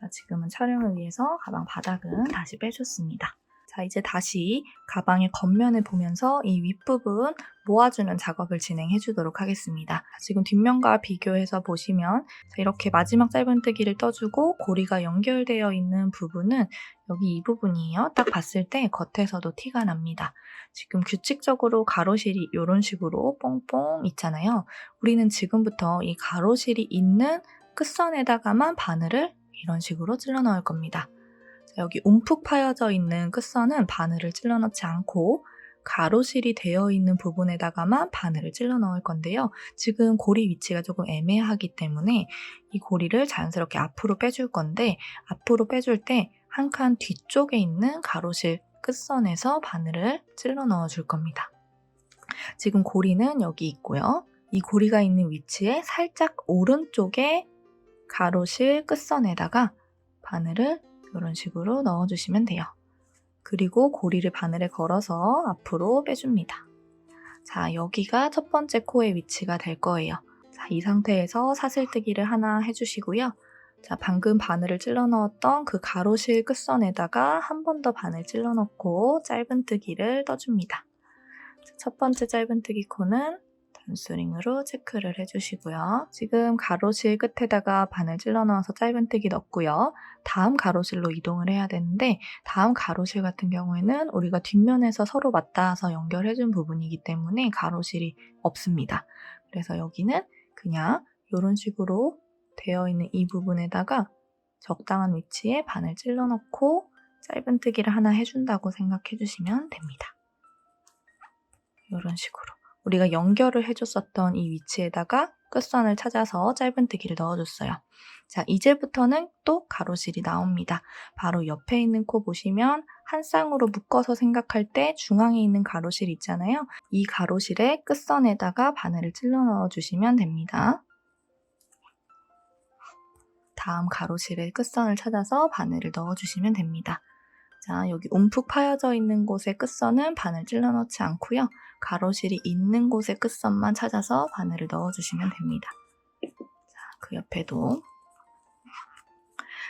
Speaker 1: 자, 지금은 촬영을 위해서 가방 바닥은 다시 빼줬습니다. 자, 이제 다시 가방의 겉면을 보면서 이 윗부분 모아주는 작업을 진행해 주도록 하겠습니다. 지금 뒷면과 비교해서 보시면 이렇게 마지막 짧은뜨기를 떠주고 고리가 연결되어 있는 부분은 여기 이 부분이에요. 딱 봤을 때 겉에서도 티가 납니다. 지금 규칙적으로 가로실이 이런 식으로 뽕뽕 있잖아요. 우리는 지금부터 이 가로실이 있는 끝선에다가만 바늘을 이런 식으로 찔러 넣을 겁니다. 여기 움푹 파여져 있는 끝선은 바늘을 찔러 넣지 않고 가로실이 되어 있는 부분에다가만 바늘을 찔러 넣을 건데요. 지금 고리 위치가 조금 애매하기 때문에 이 고리를 자연스럽게 앞으로 빼줄 건데 앞으로 빼줄 때 한 칸 뒤쪽에 있는 가로실 끝선에서 바늘을 찔러 넣어 줄 겁니다. 지금 고리는 여기 있고요. 이 고리가 있는 위치에 살짝 오른쪽에 가로실 끝선에다가 바늘을 이런 식으로 넣어주시면 돼요. 그리고 고리를 바늘에 걸어서 앞으로 빼줍니다. 자, 여기가 첫 번째 코의 위치가 될 거예요. 자, 이 상태에서 사슬뜨기를 하나 해주시고요. 자, 방금 바늘을 찔러 넣었던 그 가로실 끝선에다가 한 번 더 바늘 찔러 넣고 짧은뜨기를 떠줍니다. 자, 첫 번째 짧은뜨기 코는 단수링으로 체크를 해주시고요. 지금 가로실 끝에다가 바늘 찔러 넣어서 짧은뜨기 넣고요. 다음 가로실로 이동을 해야 되는데 다음 가로실 같은 경우에는 우리가 뒷면에서 서로 맞닿아서 연결해준 부분이기 때문에 가로실이 없습니다. 그래서 여기는 그냥 이런 식으로 되어 있는 이 부분에다가 적당한 위치에 바늘 찔러 넣고 짧은뜨기를 하나 해준다고 생각해 주시면 됩니다. 이런 식으로. 우리가 연결을 해줬었던 이 위치에다가 끝선을 찾아서 짧은뜨기를 넣어줬어요. 자, 이제부터는 또 가로실이 나옵니다. 바로 옆에 있는 코 보시면 한 쌍으로 묶어서 생각할 때 중앙에 있는 가로실 있잖아요. 이 가로실의 끝선에다가 바늘을 찔러 넣어주시면 됩니다. 다음 가로실의 끝선을 찾아서 바늘을 넣어주시면 됩니다. 자, 여기 움푹 파여져 있는 곳의 끝선은 바늘 찔러 넣지 않고요. 가로실이 있는 곳의 끝선만 찾아서 바늘을 넣어주시면 됩니다. 자, 그 옆에도.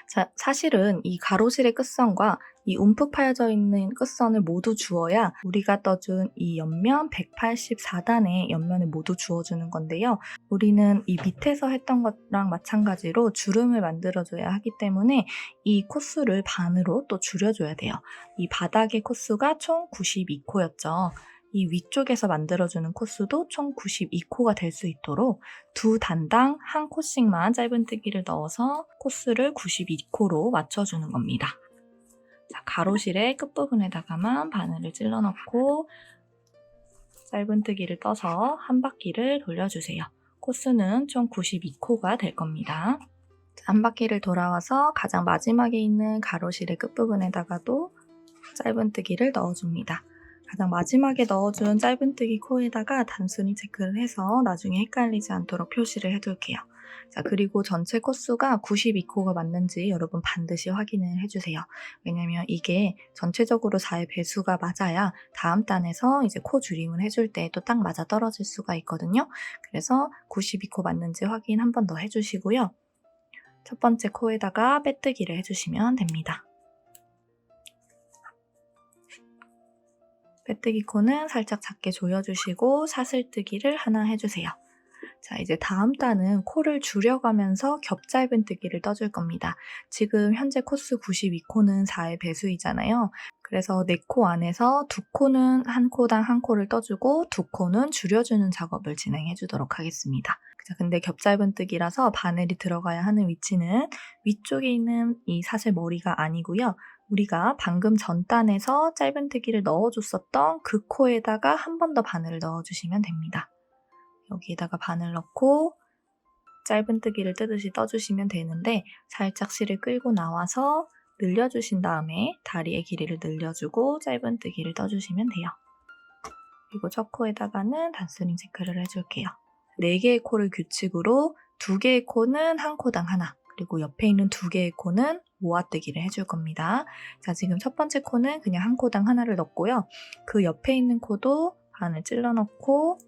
Speaker 1: 자, 사실은 이 가로실의 끝선과 이 움푹 파여져 있는 끝선을 모두 주어야 우리가 떠준 이 옆면 184단의 옆면을 모두 주어주는 건데요. 우리는 이 밑에서 했던 것랑 마찬가지로 주름을 만들어줘야 하기 때문에 이 코수를 반으로 또 줄여줘야 돼요. 이 바닥의 코수가 총 92코였죠. 이 위쪽에서 만들어주는 코수도 총 92코가 될 수 있도록 두 단당 한 코씩만 짧은뜨기를 넣어서 코수를 92코로 맞춰주는 겁니다. 자, 가로실의 끝부분에다가만 바늘을 찔러 넣고 짧은뜨기를 떠서 한 바퀴를 돌려주세요. 코수는 총 92코가 될 겁니다. 자, 한 바퀴를 돌아와서 가장 마지막에 있는 가로실의 끝부분에다가도 짧은뜨기를 넣어줍니다. 가장 마지막에 넣어준 짧은뜨기 코에다가 단순히 체크를 해서 나중에 헷갈리지 않도록 표시를 해둘게요. 자, 그리고 전체 코수가 92코가 맞는지 여러분 반드시 확인을 해주세요. 왜냐면 이게 전체적으로 4의 배수가 맞아야 다음 단에서 이제 코 줄임을 해줄 때 또 딱 맞아 떨어질 수가 있거든요. 그래서 92코 맞는지 확인 한 번 더 해주시고요. 첫 번째 코에다가 빼뜨기를 해주시면 됩니다. 빼뜨기 코는 살짝 작게 조여주시고 사슬뜨기를 하나 해주세요. 자, 이제 다음 단은 코를 줄여가면서 겹짧은 뜨기를 떠줄 겁니다. 지금 현재 코수 92코는 4의 배수이잖아요. 그래서 4코 안에서 2코는 한 코당 한 코를 떠주고 2코는 줄여주는 작업을 진행해 주도록 하겠습니다. 자, 근데 겹짧은 뜨기라서 바늘이 들어가야 하는 위치는 위쪽에 있는 이 사슬 머리가 아니고요. 우리가 방금 전 단에서 짧은 뜨기를 넣어줬었던 그 코에다가 한 번 더 바늘을 넣어주시면 됩니다. 여기에다가 바늘 넣고 짧은 뜨기를 뜨듯이 떠주시면 되는데 살짝 실을 끌고 나와서 늘려주신 다음에 다리의 길이를 늘려주고 짧은 뜨기를 떠주시면 돼요. 그리고 첫 코에다가는 단스링 체크를 해줄게요. 4개의 코를 규칙으로 2개의 코는 한 코당 하나, 그리고 옆에 있는 2개의 코는 모아뜨기를 해줄 겁니다. 자, 지금 첫 번째 코는 그냥 한 코당 하나를 넣고요. 그 옆에 있는 코도 바늘 찔러 넣고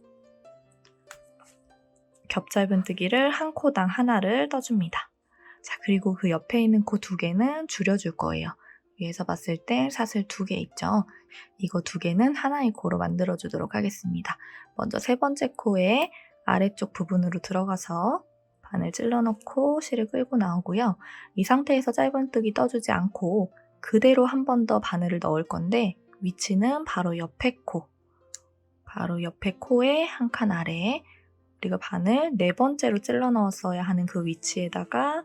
Speaker 1: 겹짧은 뜨기를 한 코당 하나를 떠줍니다. 자, 그리고 그 옆에 있는 코 2개는 줄여줄 거예요. 위에서 봤을 때 사슬 2개 있죠? 이거 2개는 하나의 코로 만들어주도록 하겠습니다. 먼저 세 번째 코의 아래쪽 부분으로 들어가서 바늘 찔러 넣고 실을 끌고 나오고요. 이 상태에서 짧은 뜨기 떠주지 않고 그대로 한 번 더 바늘을 넣을 건데 위치는 바로 옆에 코, 바로 옆에 코의 한 칸 아래에 우리가 바늘 4번째로 찔러 넣었어야 하는 그 위치에다가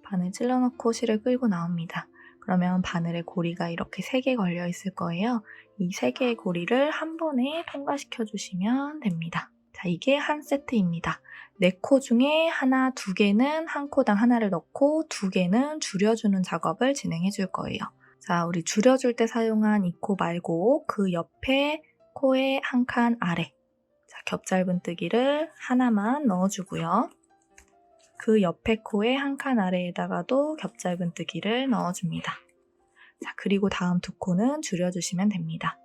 Speaker 1: 바늘 찔러 넣고 실을 끌고 나옵니다. 그러면 바늘의 고리가 이렇게 3개 걸려 있을 거예요. 이 3개의 고리를 한 번에 통과시켜 주시면 됩니다. 자, 이게 한 세트입니다. 4코 중에 하나, 2개는 한 코당 하나를 넣고 2개는 줄여주는 작업을 진행해 줄 거예요. 자, 우리 줄여줄 때 사용한 이 코 말고 그 옆에 코의 한 칸 아래, 겹짧은 뜨기를 하나만 넣어주고요. 그 옆에 코의 한 칸 아래에다가도 겹짧은 뜨기를 넣어줍니다. 자, 그리고 다음 2코는 줄여주시면 됩니다.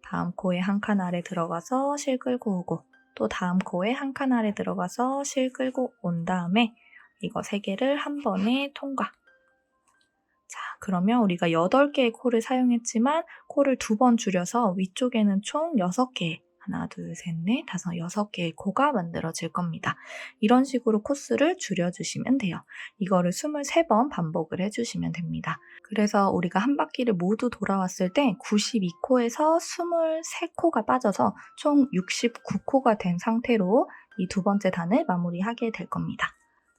Speaker 1: 다음 코의 한 칸 아래 들어가서 실 끌고 오고 또 다음 코의 한 칸 아래 들어가서 실 끌고 온 다음에 이거 3개를 한 번에 통과. 자, 그러면 우리가 8개의 코를 사용했지만 코를 2번 줄여서 위쪽에는 총 6개, 하나, 둘, 셋, 넷, 다섯, 6개의 코가 만들어질 겁니다. 이런 식으로 코스를 줄여주시면 돼요. 이거를 23번 반복을 해주시면 됩니다. 그래서 우리가 한 바퀴를 모두 돌아왔을 때 92코에서 23코가 빠져서 총 69코가 된 상태로 이 2번째 단을 마무리하게 될 겁니다.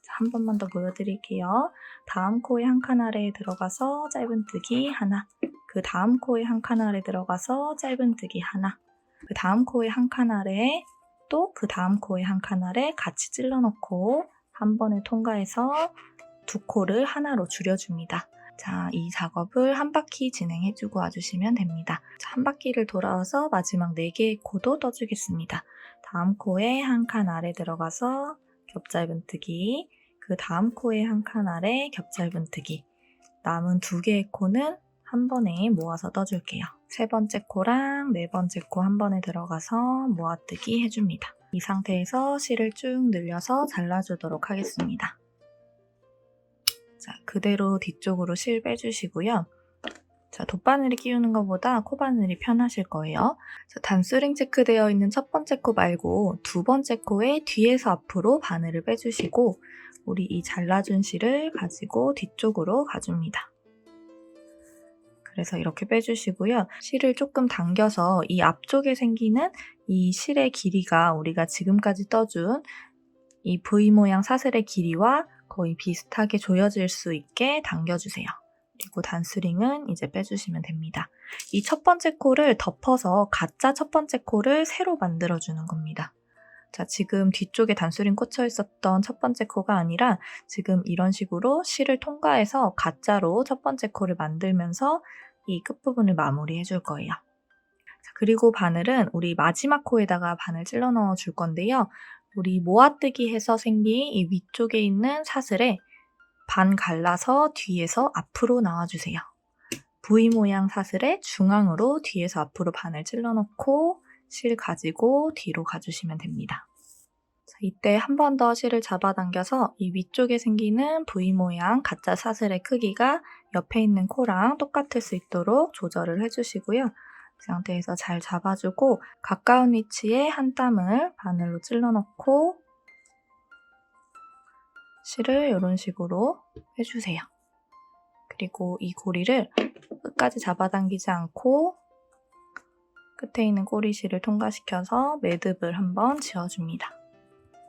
Speaker 1: 자, 한 번만 더 보여드릴게요. 다음 코의 한 칸 아래에 들어가서 짧은 뜨기 하나, 그 다음 코의 한 칸 아래 들어가서 짧은 뜨기 하나, 그 다음 코의 한 칸 아래에 또 그 다음 코의 한 칸 아래 같이 찔러 넣고 한 번에 통과해서 2코를 하나로 줄여줍니다. 자, 이 작업을 한 바퀴 진행해주고 와주시면 됩니다. 자, 한 바퀴를 돌아와서 마지막 4개의 코도 떠주겠습니다. 다음 코의 한 칸 아래 들어가서 겹짧은 뜨기, 그 다음 코의 한 칸 아래 겹짧은 뜨기, 남은 2개의 코는 한 번에 모아서 떠줄게요. 3번째 코랑 4번째 코 한 번에 들어가서 모아뜨기 해줍니다. 이 상태에서 실을 쭉 늘려서 잘라주도록 하겠습니다. 자, 그대로 뒤쪽으로 실 빼주시고요. 자, 돗바늘이 끼우는 것보다 코바늘이 편하실 거예요. 자, 단스링 체크되어 있는 첫 번째 코 말고 2번째 코의 뒤에서 앞으로 바늘을 빼주시고 우리 이 잘라준 실을 가지고 뒤쪽으로 가줍니다. 그래서 이렇게 빼주시고요. 실을 조금 당겨서 이 앞쪽에 생기는 이 실의 길이가 우리가 지금까지 떠준 이 V 모양 사슬의 길이와 거의 비슷하게 조여질 수 있게 당겨주세요. 그리고 단스링은 이제 빼주시면 됩니다. 이 첫 번째 코를 덮어서 가짜 첫 번째 코를 새로 만들어주는 겁니다. 자, 지금 뒤쪽에 단스링 꽂혀 있었던 첫 번째 코가 아니라 지금 이런 식으로 실을 통과해서 가짜로 첫 번째 코를 만들면서 이 끝부분을 마무리해 줄 거예요. 자, 그리고 바늘은 우리 마지막 코에다가 바늘 찔러 넣어 줄 건데요. 우리 모아뜨기 해서 생긴 이 위쪽에 있는 사슬에 반 갈라서 뒤에서 앞으로 나와주세요. V 모양 사슬의 중앙으로 뒤에서 앞으로 바늘 찔러 넣고 실 가지고 뒤로 가주시면 됩니다. 자, 이때 한 번 더 실을 잡아당겨서 이 위쪽에 생기는 V 모양 가짜 사슬의 크기가 옆에 있는 코랑 똑같을 수 있도록 조절을 해주시고요. 이 상태에서 잘 잡아주고 가까운 위치에 한 땀을 바늘로 찔러 넣고 실을 이런 식으로 해주세요. 그리고 이 고리를 끝까지 잡아당기지 않고 끝에 있는 꼬리실을 통과시켜서 매듭을 한번 지어줍니다.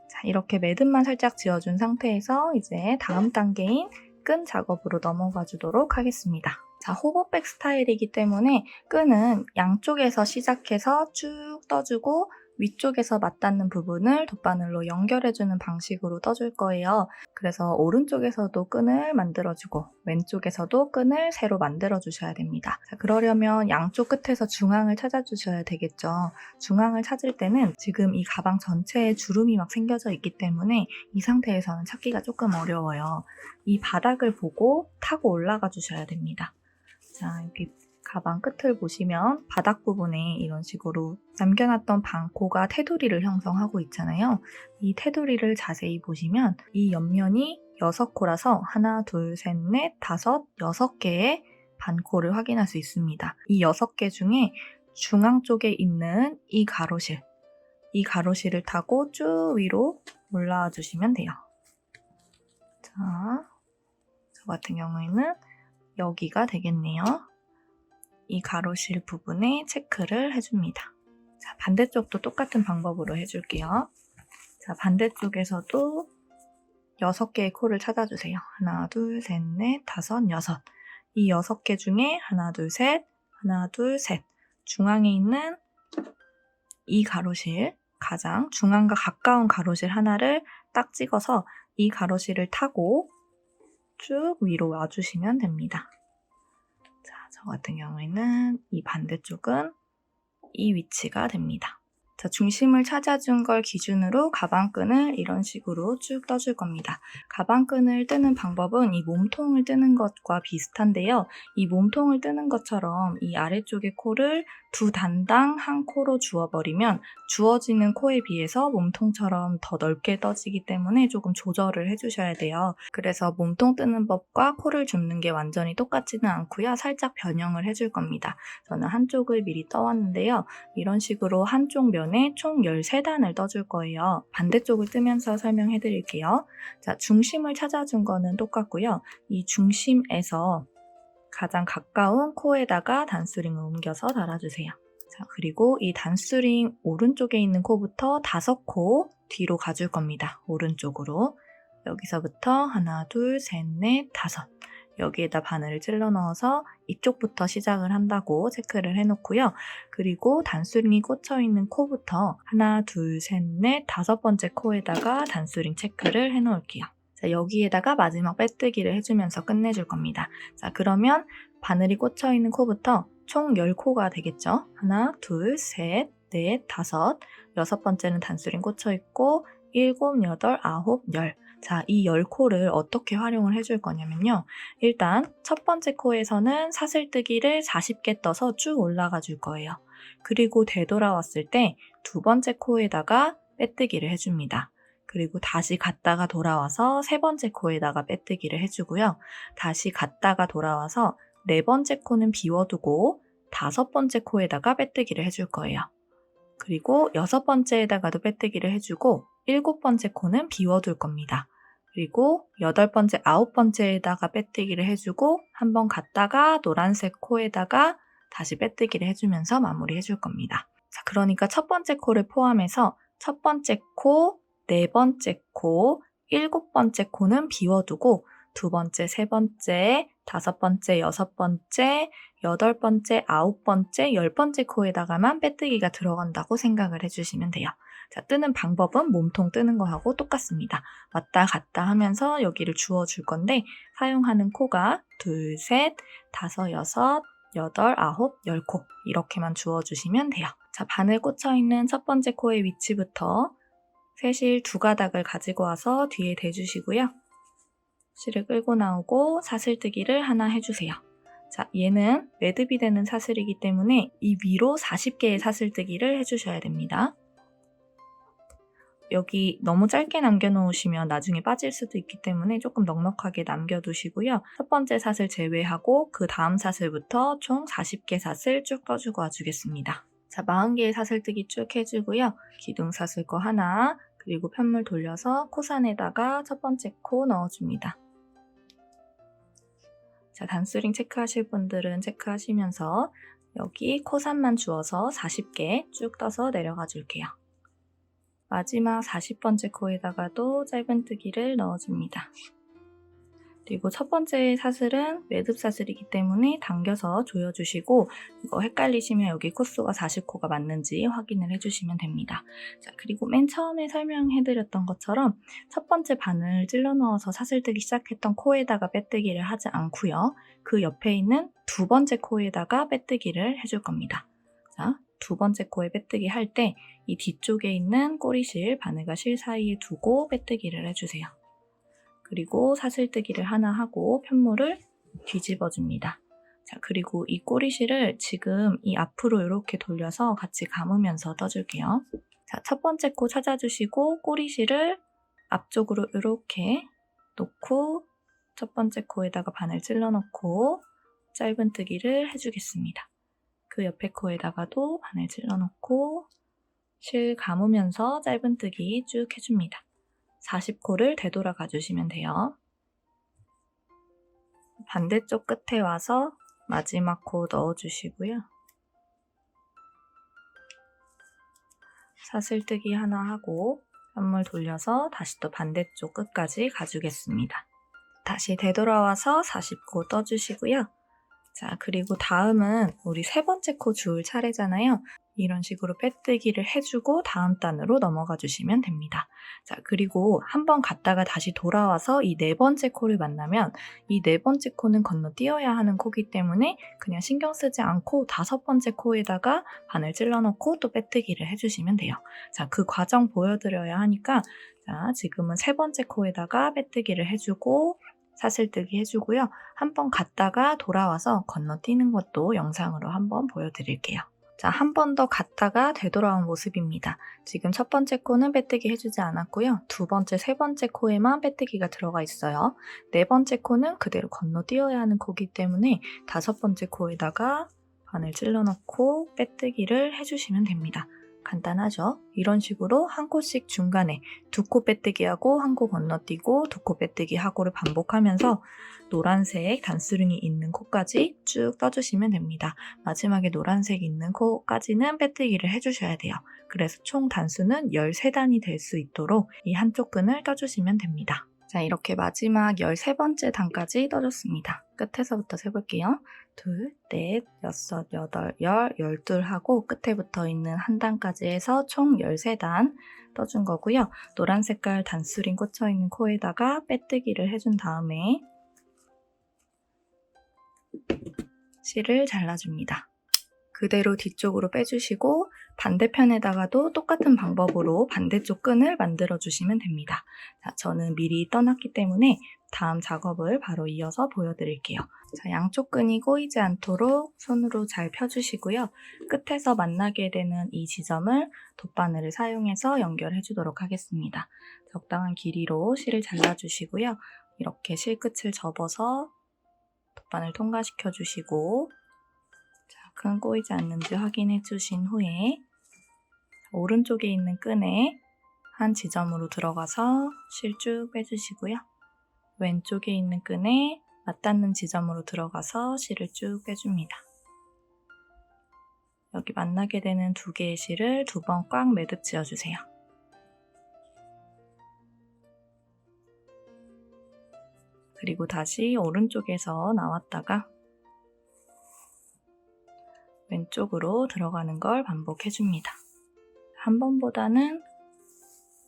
Speaker 1: 자, 이렇게 매듭만 살짝 지어준 상태에서 이제 다음 단계인 끈 작업으로 넘어가 주도록 하겠습니다. 자, 호버백 스타일이기 때문에 끈은 양쪽에서 시작해서 쭉 떠주고 위쪽에서 맞닿는 부분을 돗바늘로 연결해주는 방식으로 떠줄 거예요. 그래서 오른쪽에서도 끈을 만들어주고 왼쪽에서도 끈을 새로 만들어주셔야 됩니다. 자, 그러려면 양쪽 끝에서 중앙을 찾아주셔야 되겠죠. 중앙을 찾을 때는 지금 이 가방 전체에 주름이 막 생겨져 있기 때문에 이 상태에서는 찾기가 조금 어려워요. 이 바닥을 보고 타고 올라가 주셔야 됩니다. 자, 여기 가방 끝을 보시면 바닥 부분에 이런 식으로 남겨놨던 반코가 테두리를 형성하고 있잖아요. 이 테두리를 자세히 보시면 이 옆면이 6코라서 하나, 둘, 셋, 넷, 다섯, 6개의 반코를 확인할 수 있습니다. 이 6개 중에 중앙 쪽에 있는 이 가로실을 타고 쭉 위로 올라와 주시면 돼요. 자, 저 같은 경우에는 여기가 되겠네요. 이 가로실 부분에 체크를 해줍니다. 자, 반대쪽도 똑같은 방법으로 해줄게요. 자, 반대쪽에서도 6개의 코를 찾아주세요. 하나, 둘, 셋, 넷, 다섯, 여섯. 이 6개 중에 하나, 둘, 셋, 하나, 둘, 셋. 중앙에 있는 이 가로실, 가장 중앙과 가까운 가로실 하나를 딱 찍어서 이 가로실을 타고 쭉 위로 와주시면 됩니다. 자, 저 같은 경우에는 이 반대쪽은 이 위치가 됩니다. 자, 중심을 찾아준 걸 기준으로 가방끈을 이런 식으로 쭉 떠줄 겁니다. 가방끈을 뜨는 방법은 이 몸통을 뜨는 것과 비슷한데요. 이 몸통을 뜨는 것처럼 이 아래쪽의 코를 두 단당 한 코로 주워버리면 주어지는 코에 비해서 몸통처럼 더 넓게 떠지기 때문에 조금 조절을 해주셔야 돼요. 그래서 몸통 뜨는 법과 코를 줍는 게 완전히 똑같지는 않고요. 살짝 변형을 해줄 겁니다. 저는 한쪽을 미리 떠왔는데요. 이런 식으로 한쪽 면에 총 13단을 떠줄 거예요. 반대쪽을 뜨면서 설명해 드릴게요. 자, 중심을 찾아준 거는 똑같고요. 이 중심에서 가장 가까운 코에다가 단수링을 옮겨서 달아주세요. 자, 그리고 이 단수링 오른쪽에 있는 코부터 5코 뒤로 가줄 겁니다. 오른쪽으로. 여기서부터 하나, 둘, 셋, 넷, 다섯. 여기에다 바늘을 찔러 넣어서 이쪽부터 시작을 한다고 체크를 해놓고요. 그리고 단수링이 꽂혀있는 코부터 하나, 둘, 셋, 넷, 5번째 코에다가 단수링 체크를 해놓을게요. 자, 여기에다가 마지막 빼뜨기를 해주면서 끝내줄 겁니다. 자, 그러면 바늘이 꽂혀있는 코부터 총 10코가 되겠죠? 하나, 둘, 셋, 넷, 다섯, 6번째는 단수링 꽂혀있고 7, 8, 9, 10. 자, 이 10코를 어떻게 활용을 해줄 거냐면요. 일단 첫 번째 코에서는 사슬뜨기를 40개 떠서 쭉 올라가 줄 거예요. 그리고 되돌아왔을 때 두 번째 코에다가 빼뜨기를 해줍니다. 그리고 다시 갔다가 돌아와서 세 번째 코에다가 빼뜨기를 해주고요. 다시 갔다가 돌아와서 네 번째 코는 비워두고 5번째 코에다가 빼뜨기를 해줄 거예요. 그리고 6번째에다가도 빼뜨기를 해주고 7번째 코는 비워둘 겁니다. 그리고 8번째, 9번째에다가 빼뜨기를 해주고 한번 갔다가 노란색 코에다가 다시 빼뜨기를 해주면서 마무리 해줄 겁니다. 자, 그러니까 첫 번째 코를 포함해서 첫 번째 코, 네 번째 코, 7번째 코는 비워두고 두 번째, 세 번째, 5번째, 6번째, 8번째, 9번째, 10번째 코에다가만 빼뜨기가 들어간다고 생각을 해주시면 돼요. 자, 뜨는 방법은 몸통 뜨는 거하고 똑같습니다. 왔다 갔다 하면서 여기를 주워줄 건데 사용하는 코가 둘, 셋, 다섯, 여섯, 여덟, 아홉, 10코 이렇게만 주워주시면 돼요. 자, 바늘 꽂혀있는 첫 번째 코의 위치부터 새실 2가닥을 가지고 와서 뒤에 대주시고요. 실을 끌고 나오고 사슬뜨기를 하나 해주세요. 자, 얘는 매듭이 되는 사슬이기 때문에 이 위로 40개의 사슬뜨기를 해주셔야 됩니다. 여기 너무 짧게 남겨놓으시면 나중에 빠질 수도 있기 때문에 조금 넉넉하게 남겨두시고요. 첫 번째 삿을 제외하고 그 다음 삿을부터 총 40개 삿을 쭉 떠주고 와주겠습니다. 자, 40개의 삿을뜨기 쭉 해주고요. 기둥삿을 거 하나, 그리고 편물 돌려서 코산에다가 첫 번째 코 넣어줍니다. 자, 단수링 체크하실 분들은 체크하시면서 여기 코산만 주어서 40개 쭉 떠서 내려가 줄게요. 마지막 40번째 코에다가도 짧은뜨기를 넣어줍니다. 그리고 첫 번째 사슬은 매듭 사슬이기 때문에 당겨서 조여주시고 이거 헷갈리시면 여기 코수가 40코가 맞는지 확인을 해주시면 됩니다. 자, 그리고 맨 처음에 설명해드렸던 것처럼 첫 번째 바늘 찔러 넣어서 사슬뜨기 시작했던 코에다가 빼뜨기를 하지 않고요. 그 옆에 있는 두 번째 코에다가 빼뜨기를 해줄 겁니다. 자, 두 번째 코에 빼뜨기 할 때 이 뒤쪽에 있는 꼬리실, 바늘과 실 사이에 두고 빼뜨기를 해주세요. 그리고 사슬뜨기를 하나 하고 편물을 뒤집어 줍니다. 자, 그리고 이 꼬리실을 지금 이 앞으로 이렇게 돌려서 같이 감으면서 떠줄게요. 자, 첫 번째 코 찾아주시고 꼬리실을 앞쪽으로 이렇게 놓고 첫 번째 코에다가 바늘 찔러 넣고 짧은뜨기를 해주겠습니다. 그 옆에 코에다가도 바늘 찔러 넣고 실 감으면서 짧은뜨기 쭉 해줍니다. 40코를 되돌아가 주시면 돼요. 반대쪽 끝에 와서 마지막 코 넣어주시고요. 사슬뜨기 하나 하고 편물 돌려서 다시 또 반대쪽 끝까지 가주겠습니다. 다시 되돌아와서 40코 떠주시고요. 자, 그리고 다음은 우리 세 번째 코 줄 차례잖아요. 이런 식으로 빼뜨기를 해주고 다음 단으로 넘어가 주시면 됩니다. 자, 그리고 한번 갔다가 다시 돌아와서 이 네 번째 코를 만나면 이 네 번째 코는 건너뛰어야 하는 코기 때문에 그냥 신경 쓰지 않고 다섯 번째 코에다가 바늘 찔러 넣고 또 빼뜨기를 해주시면 돼요. 자, 그 과정 보여드려야 하니까 자, 지금은 세 번째 코에다가 빼뜨기를 해주고 사슬뜨기 해주고요. 한번 갔다가 돌아와서 건너뛰는 것도 영상으로 한번 보여드릴게요. 자, 한 번 더 갔다가 되돌아온 모습입니다. 지금 첫 번째 코는 빼뜨기 해주지 않았고요. 두 번째, 세 번째 코에만 빼뜨기가 들어가 있어요. 네 번째 코는 그대로 건너뛰어야 하는 코이기 때문에 다섯 번째 코에다가 바늘 찔러 넣고 빼뜨기를 해주시면 됩니다. 간단하죠? 이런 식으로 한 코씩 중간에 두 코 빼뜨기하고 한 코 건너뛰고 두 코 빼뜨기 하고를 반복하면서 노란색 단수링이 있는 코까지 쭉 떠주시면 됩니다. 마지막에 노란색 있는 코까지는 빼뜨기를 해주셔야 돼요. 그래서 총 단수는 13단이 될 수 있도록 이 한쪽 끈을 떠주시면 됩니다. 자, 이렇게 마지막 13번째 단까지 떠줬습니다. 끝에서부터 세볼게요. 둘, 넷, 여섯, 여덟, 열, 12 하고 끝에 붙어 있는 한 단까지 해서 총 13단 떠준 거고요. 노란 색깔 단수링 꽂혀 있는 코에다가 빼뜨기를 해준 다음에 실을 잘라줍니다. 그대로 뒤쪽으로 빼주시고 반대편에다가도 똑같은 방법으로 반대쪽 끈을 만들어주시면 됩니다. 자, 저는 미리 떠났기 때문에 다음 작업을 바로 이어서 보여드릴게요. 자, 양쪽 끈이 꼬이지 않도록 손으로 잘 펴주시고요. 끝에서 만나게 되는 이 지점을 돗바늘을 사용해서 연결해 주도록 하겠습니다. 적당한 길이로 실을 잘라주시고요. 이렇게 실끝을 접어서 돗바늘 통과시켜 주시고 끈 꼬이지 않는지 확인해 주신 후에 오른쪽에 있는 끈에 한 지점으로 들어가서 실 쭉 빼주시고요. 왼쪽에 있는 끈에 맞닿는 지점으로 들어가서 실을 쭉 빼줍니다. 여기 만나게 되는 두 개의 실을 두 번 꽉 매듭 지어주세요. 그리고 다시 오른쪽에서 나왔다가 왼쪽으로 들어가는 걸 반복해줍니다. 한 번보다는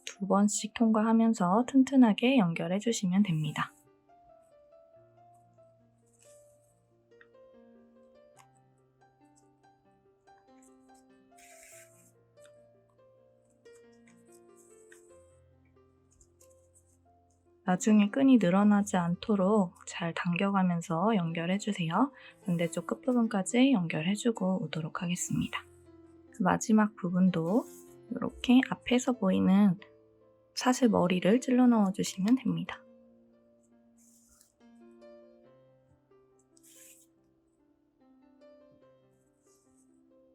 Speaker 1: 두 번씩 통과하면서 튼튼하게 연결해주시면 됩니다. 나중에 끈이 늘어나지 않도록 잘 당겨가면서 연결해주세요. 반대쪽 끝부분까지 연결해주고 오도록 하겠습니다. 마지막 부분도 이렇게 앞에서 보이는 사슬 머리를 찔러 넣어주시면 됩니다.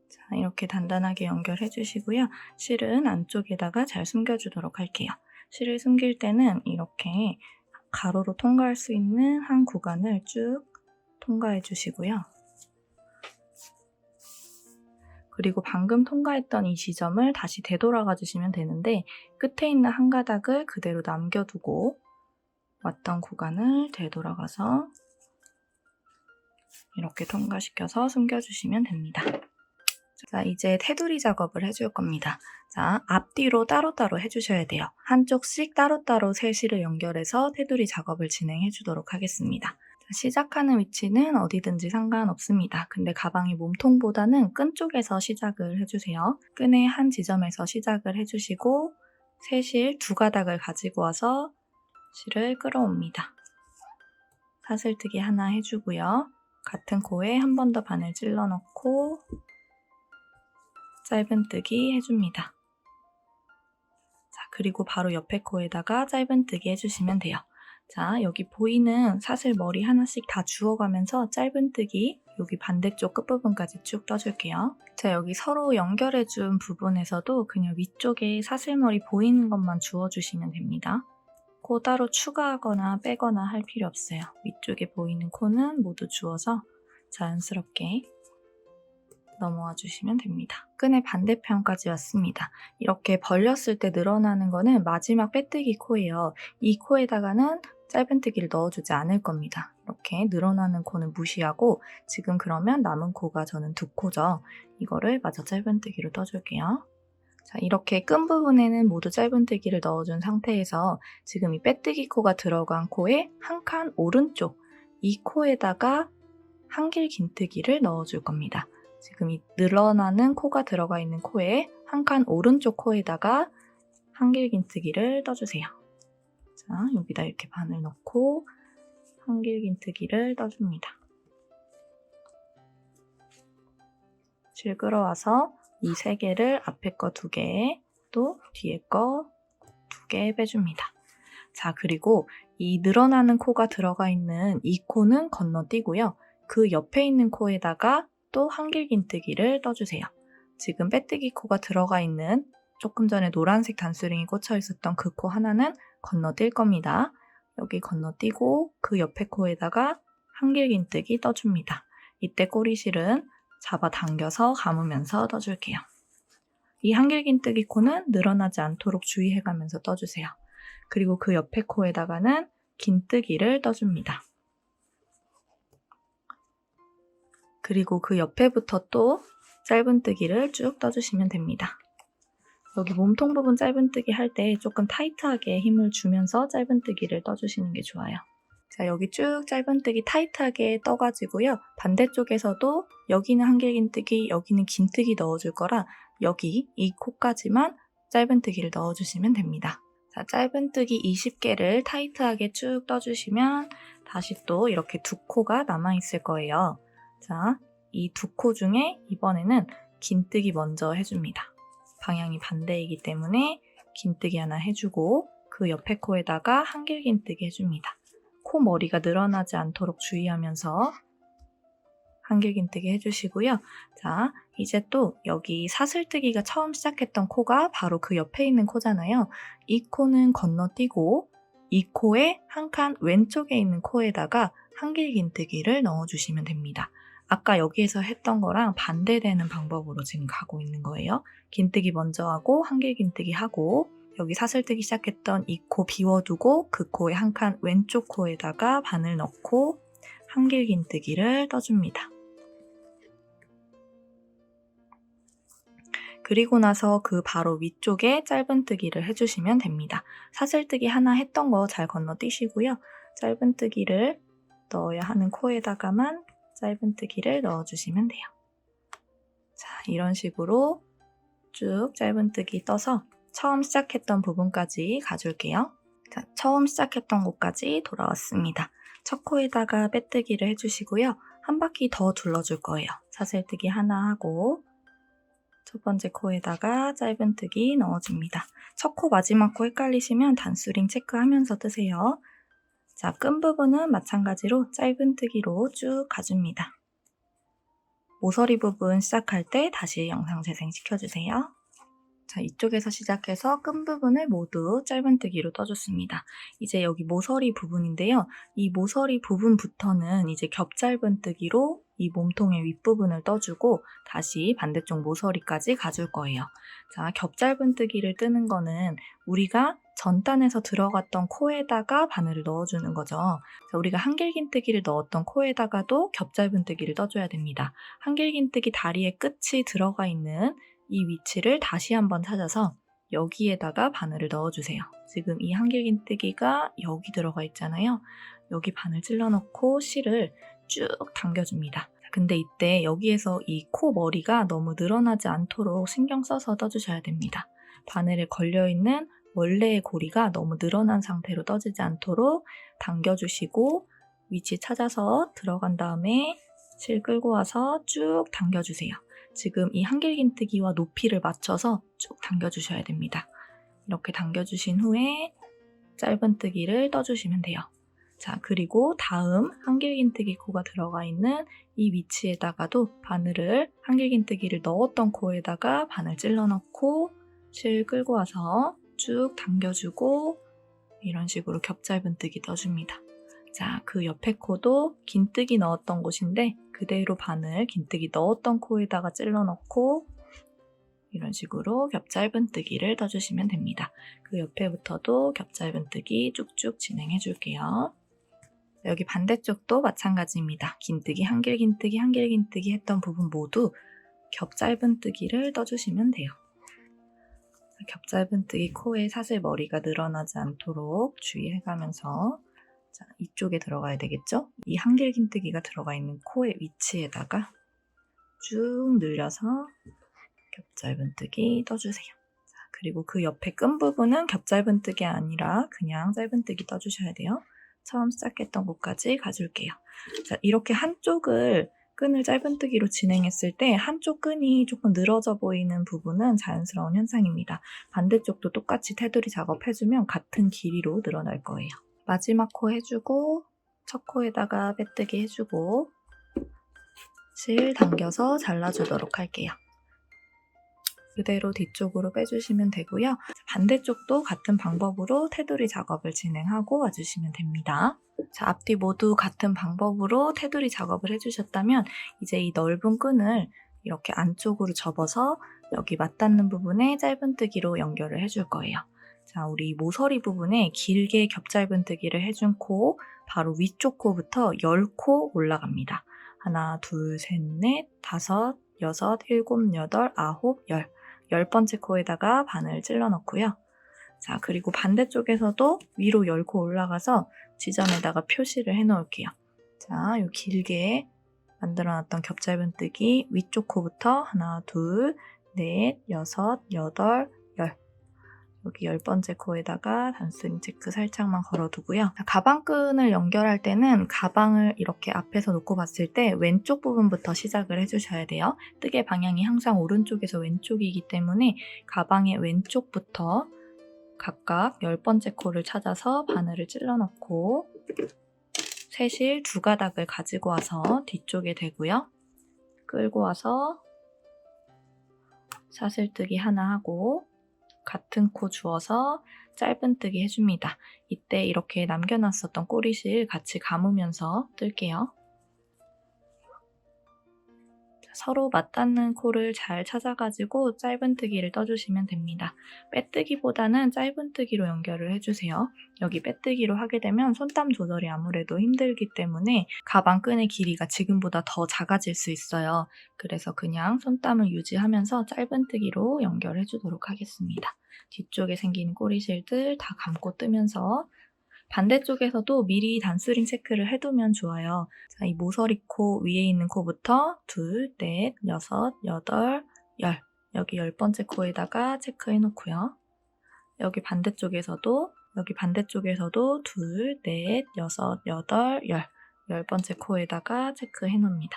Speaker 1: 자, 이렇게 단단하게 연결해 주시고요. 실은 안쪽에다가 잘 숨겨주도록 할게요. 실을 숨길 때는 이렇게 가로로 통과할 수 있는 한 구간을 쭉 통과해 주시고요. 그리고 방금 통과했던 이 지점을 다시 되돌아가 주시면 되는데 끝에 있는 한 가닥을 그대로 남겨두고 왔던 구간을 되돌아가서 이렇게 통과시켜서 숨겨주시면 됩니다. 자, 이제 테두리 작업을 해줄 겁니다. 자, 앞뒤로 따로따로 해주셔야 돼요. 한쪽씩 따로따로 세 실을 연결해서 테두리 작업을 진행해 주도록 하겠습니다. 자, 시작하는 위치는 어디든지 상관없습니다. 근데 가방의 몸통보다는 끈 쪽에서 시작을 해주세요. 끈의 한 지점에서 시작을 해주시고 세 실 두 가닥을 가지고 와서 실을 끌어옵니다. 사슬뜨기 하나 해주고요. 같은 코에 한 번 더 바늘 찔러 넣고 짧은뜨기 해줍니다. 자, 그리고 바로 옆에 코에다가 짧은뜨기 해주시면 돼요. 자, 여기 보이는 사슬 머리 하나씩 다 주워가면서 짧은뜨기 여기 반대쪽 끝부분까지 쭉 떠줄게요. 자, 여기 서로 연결해준 부분에서도 그냥 위쪽에 사슬머리 보이는 것만 주워주시면 됩니다. 코 따로 추가하거나 빼거나 할 필요 없어요. 위쪽에 보이는 코는 모두 주워서 자연스럽게 넘어와 주시면 됩니다. 끈의 반대편까지 왔습니다. 이렇게 벌렸을 때 늘어나는 거는 마지막 빼뜨기 코예요. 이 코에다가는 짧은뜨기를 넣어주지 않을 겁니다. 이렇게 늘어나는 코는 무시하고 지금 그러면 남은 코가 저는 두 코죠. 이거를 마저 짧은뜨기로 떠줄게요. 자, 이렇게 끈 부분에는 모두 짧은뜨기를 넣어준 상태에서 지금 이 빼뜨기 코가 들어간 코의 한 칸 오른쪽 이 코에다가 한길 긴뜨기를 넣어줄 겁니다. 지금 이 늘어나는 코가 들어가 있는 코에 한 칸 오른쪽 코에다가 한길 긴뜨기를 떠주세요. 자, 여기다 이렇게 바늘 넣고 한길 긴뜨기를 떠줍니다. 실 끌어와서 이 세 개를 앞에 거 두 개, 또 뒤에 거 두 개 빼줍니다. 자, 그리고 이 늘어나는 코가 들어가 있는 이 코는 건너뛰고요. 그 옆에 있는 코에다가 또 한길 긴뜨기를 떠주세요. 지금 빼뜨기 코가 들어가 있는 조금 전에 노란색 단수링이 꽂혀 있었던 그 코 하나는 건너뛸 겁니다. 여기 건너뛰고 그 옆에 코에다가 한길 긴뜨기 떠줍니다. 이때 꼬리실은 잡아당겨서 감으면서 떠줄게요. 이 한길 긴뜨기 코는 늘어나지 않도록 주의해가면서 떠주세요. 그리고 그 옆에 코에다가는 긴뜨기를 떠줍니다. 그리고 그 옆에부터 또 짧은뜨기를 쭉 떠주시면 됩니다. 여기 몸통 부분 짧은뜨기 할 때 조금 타이트하게 힘을 주면서 짧은뜨기를 떠주시는 게 좋아요. 자, 여기 쭉 짧은뜨기 타이트하게 떠가지고요. 반대쪽에서도 여기는 한길 긴뜨기, 여기는 긴뜨기 넣어줄 거라 여기 이 코까지만 짧은뜨기를 넣어주시면 됩니다. 자, 짧은뜨기 20개를 타이트하게 쭉 떠주시면 다시 또 이렇게 두 코가 남아있을 거예요. 자, 이 두 코 중에 이번에는 긴뜨기 먼저 해줍니다. 방향이 반대이기 때문에 긴뜨기 하나 해주고 그 옆에 코에다가 한길 긴뜨기 해줍니다. 코 머리가 늘어나지 않도록 주의하면서 한길 긴뜨기 해주시고요. 자, 이제 또 여기 사슬뜨기가 처음 시작했던 코가 바로 그 옆에 있는 코잖아요. 이 코는 건너뛰고 이 코의 한 칸 왼쪽에 있는 코에다가 한길 긴뜨기를 넣어주시면 됩니다. 아까 여기에서 했던 거랑 반대되는 방법으로 지금 가고 있는 거예요. 긴뜨기 먼저 하고 한길 긴뜨기 하고 여기 사슬뜨기 시작했던 이 코 비워두고 그 코의 한 칸 왼쪽 코에다가 바늘 넣고 한길 긴뜨기를 떠줍니다. 그리고 나서 그 바로 위쪽에 짧은뜨기를 해주시면 됩니다. 사슬뜨기 하나 했던 거 잘 건너뛰시고요. 짧은뜨기를 넣어야 하는 코에다가만 짧은뜨기를 넣어주시면 돼요. 자, 이런 식으로 쭉 짧은뜨기 떠서 처음 시작했던 부분까지 가줄게요. 자, 처음 시작했던 곳까지 돌아왔습니다. 첫 코에다가 빼뜨기를 해주시고요. 한 바퀴 더 둘러줄 거예요. 사슬뜨기 하나 하고 첫 번째 코에다가 짧은뜨기 넣어줍니다. 첫 코, 마지막 코 헷갈리시면 단수링 체크하면서 뜨세요. 자, 끈 부분은 마찬가지로 짧은뜨기로 쭉 가줍니다. 모서리 부분 시작할 때 다시 영상 재생시켜주세요. 자, 이쪽에서 시작해서 끈 부분을 모두 짧은뜨기로 떠줬습니다. 이제 여기 모서리 부분인데요. 이 모서리 부분부터는 이제 겹짧은뜨기로 이 몸통의 윗부분을 떠주고 다시 반대쪽 모서리까지 가줄 거예요. 자, 겹짧은뜨기를 뜨는 거는 우리가 전단에서 들어갔던 코에다가 바늘을 넣어주는 거죠. 자, 우리가 한길긴뜨기를 넣었던 코에다가도 겹짧은뜨기를 떠줘야 됩니다. 한길긴뜨기 다리의 끝이 들어가 있는 이 위치를 다시 한번 찾아서 여기에다가 바늘을 넣어주세요. 지금 이 한길긴뜨기가 여기 들어가 있잖아요. 여기 바늘 찔러 넣고 실을 쭉 당겨줍니다. 근데 이때 여기에서 이 코 머리가 너무 늘어나지 않도록 신경 써서 떠주셔야 됩니다. 바늘에 걸려있는 원래의 고리가 너무 늘어난 상태로 떠지지 않도록 당겨주시고 위치 찾아서 들어간 다음에 실 끌고 와서 쭉 당겨주세요. 지금 이 한길긴뜨기와 높이를 맞춰서 쭉 당겨주셔야 됩니다. 이렇게 당겨주신 후에 짧은뜨기를 떠주시면 돼요. 자, 그리고 다음 한길긴뜨기 코가 들어가 있는 이 위치에다가도 바늘을 한길긴뜨기를 넣었던 코에다가 바늘 찔러 넣고 실 끌고 와서 쭉 당겨주고 이런 식으로 겹짧은뜨기 떠줍니다. 자, 그 옆에 코도 긴뜨기 넣었던 곳인데 그대로 바늘 긴뜨기 넣었던 코에다가 찔러 넣고 이런 식으로 겹짧은뜨기를 떠주시면 됩니다. 그 옆에부터도 겹짧은뜨기 쭉쭉 진행해 줄게요. 여기 반대쪽도 마찬가지입니다. 긴뜨기, 한길긴뜨기, 한길긴뜨기 했던 부분 모두 겹짧은뜨기를 떠주시면 돼요. 겹짧은뜨기 코에 사슬 머리가 늘어나지 않도록 주의해가면서 자, 이쪽에 들어가야 되겠죠? 이 한길긴뜨기가 들어가 있는 코의 위치에다가 쭉 늘려서 겹짧은뜨기 떠주세요. 자, 그리고 그 옆에 끈 부분은 겹짧은뜨기 아니라 그냥 짧은뜨기 떠주셔야 돼요. 처음 시작했던 곳까지 가줄게요. 자, 이렇게 한쪽을 끈을 짧은뜨기로 진행했을 때 한쪽 끈이 조금 늘어져 보이는 부분은 자연스러운 현상입니다. 반대쪽도 똑같이 테두리 작업해주면 같은 길이로 늘어날 거예요. 마지막 코 해주고 첫 코에다가 빼뜨기 해주고 실 당겨서 잘라주도록 할게요. 그대로 뒤쪽으로 빼주시면 되고요. 반대쪽도 같은 방법으로 테두리 작업을 진행하고 와주시면 됩니다. 자, 앞뒤 모두 같은 방법으로 테두리 작업을 해주셨다면 이제 이 넓은 끈을 이렇게 안쪽으로 접어서 여기 맞닿는 부분에 짧은뜨기로 연결을 해줄 거예요. 자, 우리 모서리 부분에 길게 겹짧은뜨기를 해준 코, 바로 위쪽 코부터 10코 올라갑니다. 하나, 둘, 셋, 넷, 다섯, 여섯, 일곱, 여덟, 아홉, 열. 10번째 코에다가 바늘 찔러 넣고요. 자, 그리고 반대쪽에서도 위로 10코 올라가서 지점에다가 표시를 해 놓을게요. 자, 요 길게 만들어놨던 겹짧은뜨기 위쪽 코부터 하나, 둘, 넷, 여섯, 여덟, 열. 여기 10번째 코에다가 단스링 체크 살짝만 걸어두고요. 가방끈을 연결할 때는 가방을 이렇게 앞에서 놓고 봤을 때 왼쪽 부분부터 시작을 해주셔야 돼요. 뜨개 방향이 항상 오른쪽에서 왼쪽이기 때문에 가방의 왼쪽부터 각각 10번째 코를 찾아서 바늘을 찔러 넣고 새실 2가닥을 가지고 와서 뒤쪽에 대고요. 끌고 와서 사슬뜨기 하나 하고 같은 코 주어서 짧은뜨기 해줍니다. 이때 이렇게 남겨놨었던 꼬리실 같이 감으면서 뜰게요. 서로 맞닿는 코를 잘 찾아가지고 짧은뜨기를 떠주시면 됩니다. 빼뜨기보다는 짧은뜨기로 연결을 해주세요. 여기 빼뜨기로 하게 되면 손땀 조절이 아무래도 힘들기 때문에 가방 끈의 길이가 지금보다 더 작아질 수 있어요. 그래서 그냥 손땀을 유지하면서 짧은뜨기로 연결해 주도록 하겠습니다. 뒤쪽에 생기는 꼬리실들 다 감고 뜨면서 반대쪽에서도 미리 단스링 체크를 해두면 좋아요. 자, 이 모서리 코 위에 있는 코부터 둘, 넷, 여섯, 여덟, 열. 여기 10번째 코에다가 체크해 놓고요. 여기 반대쪽에서도 둘, 넷, 여섯, 여덟, 열. 10번째 코에다가 체크해 놓습니다.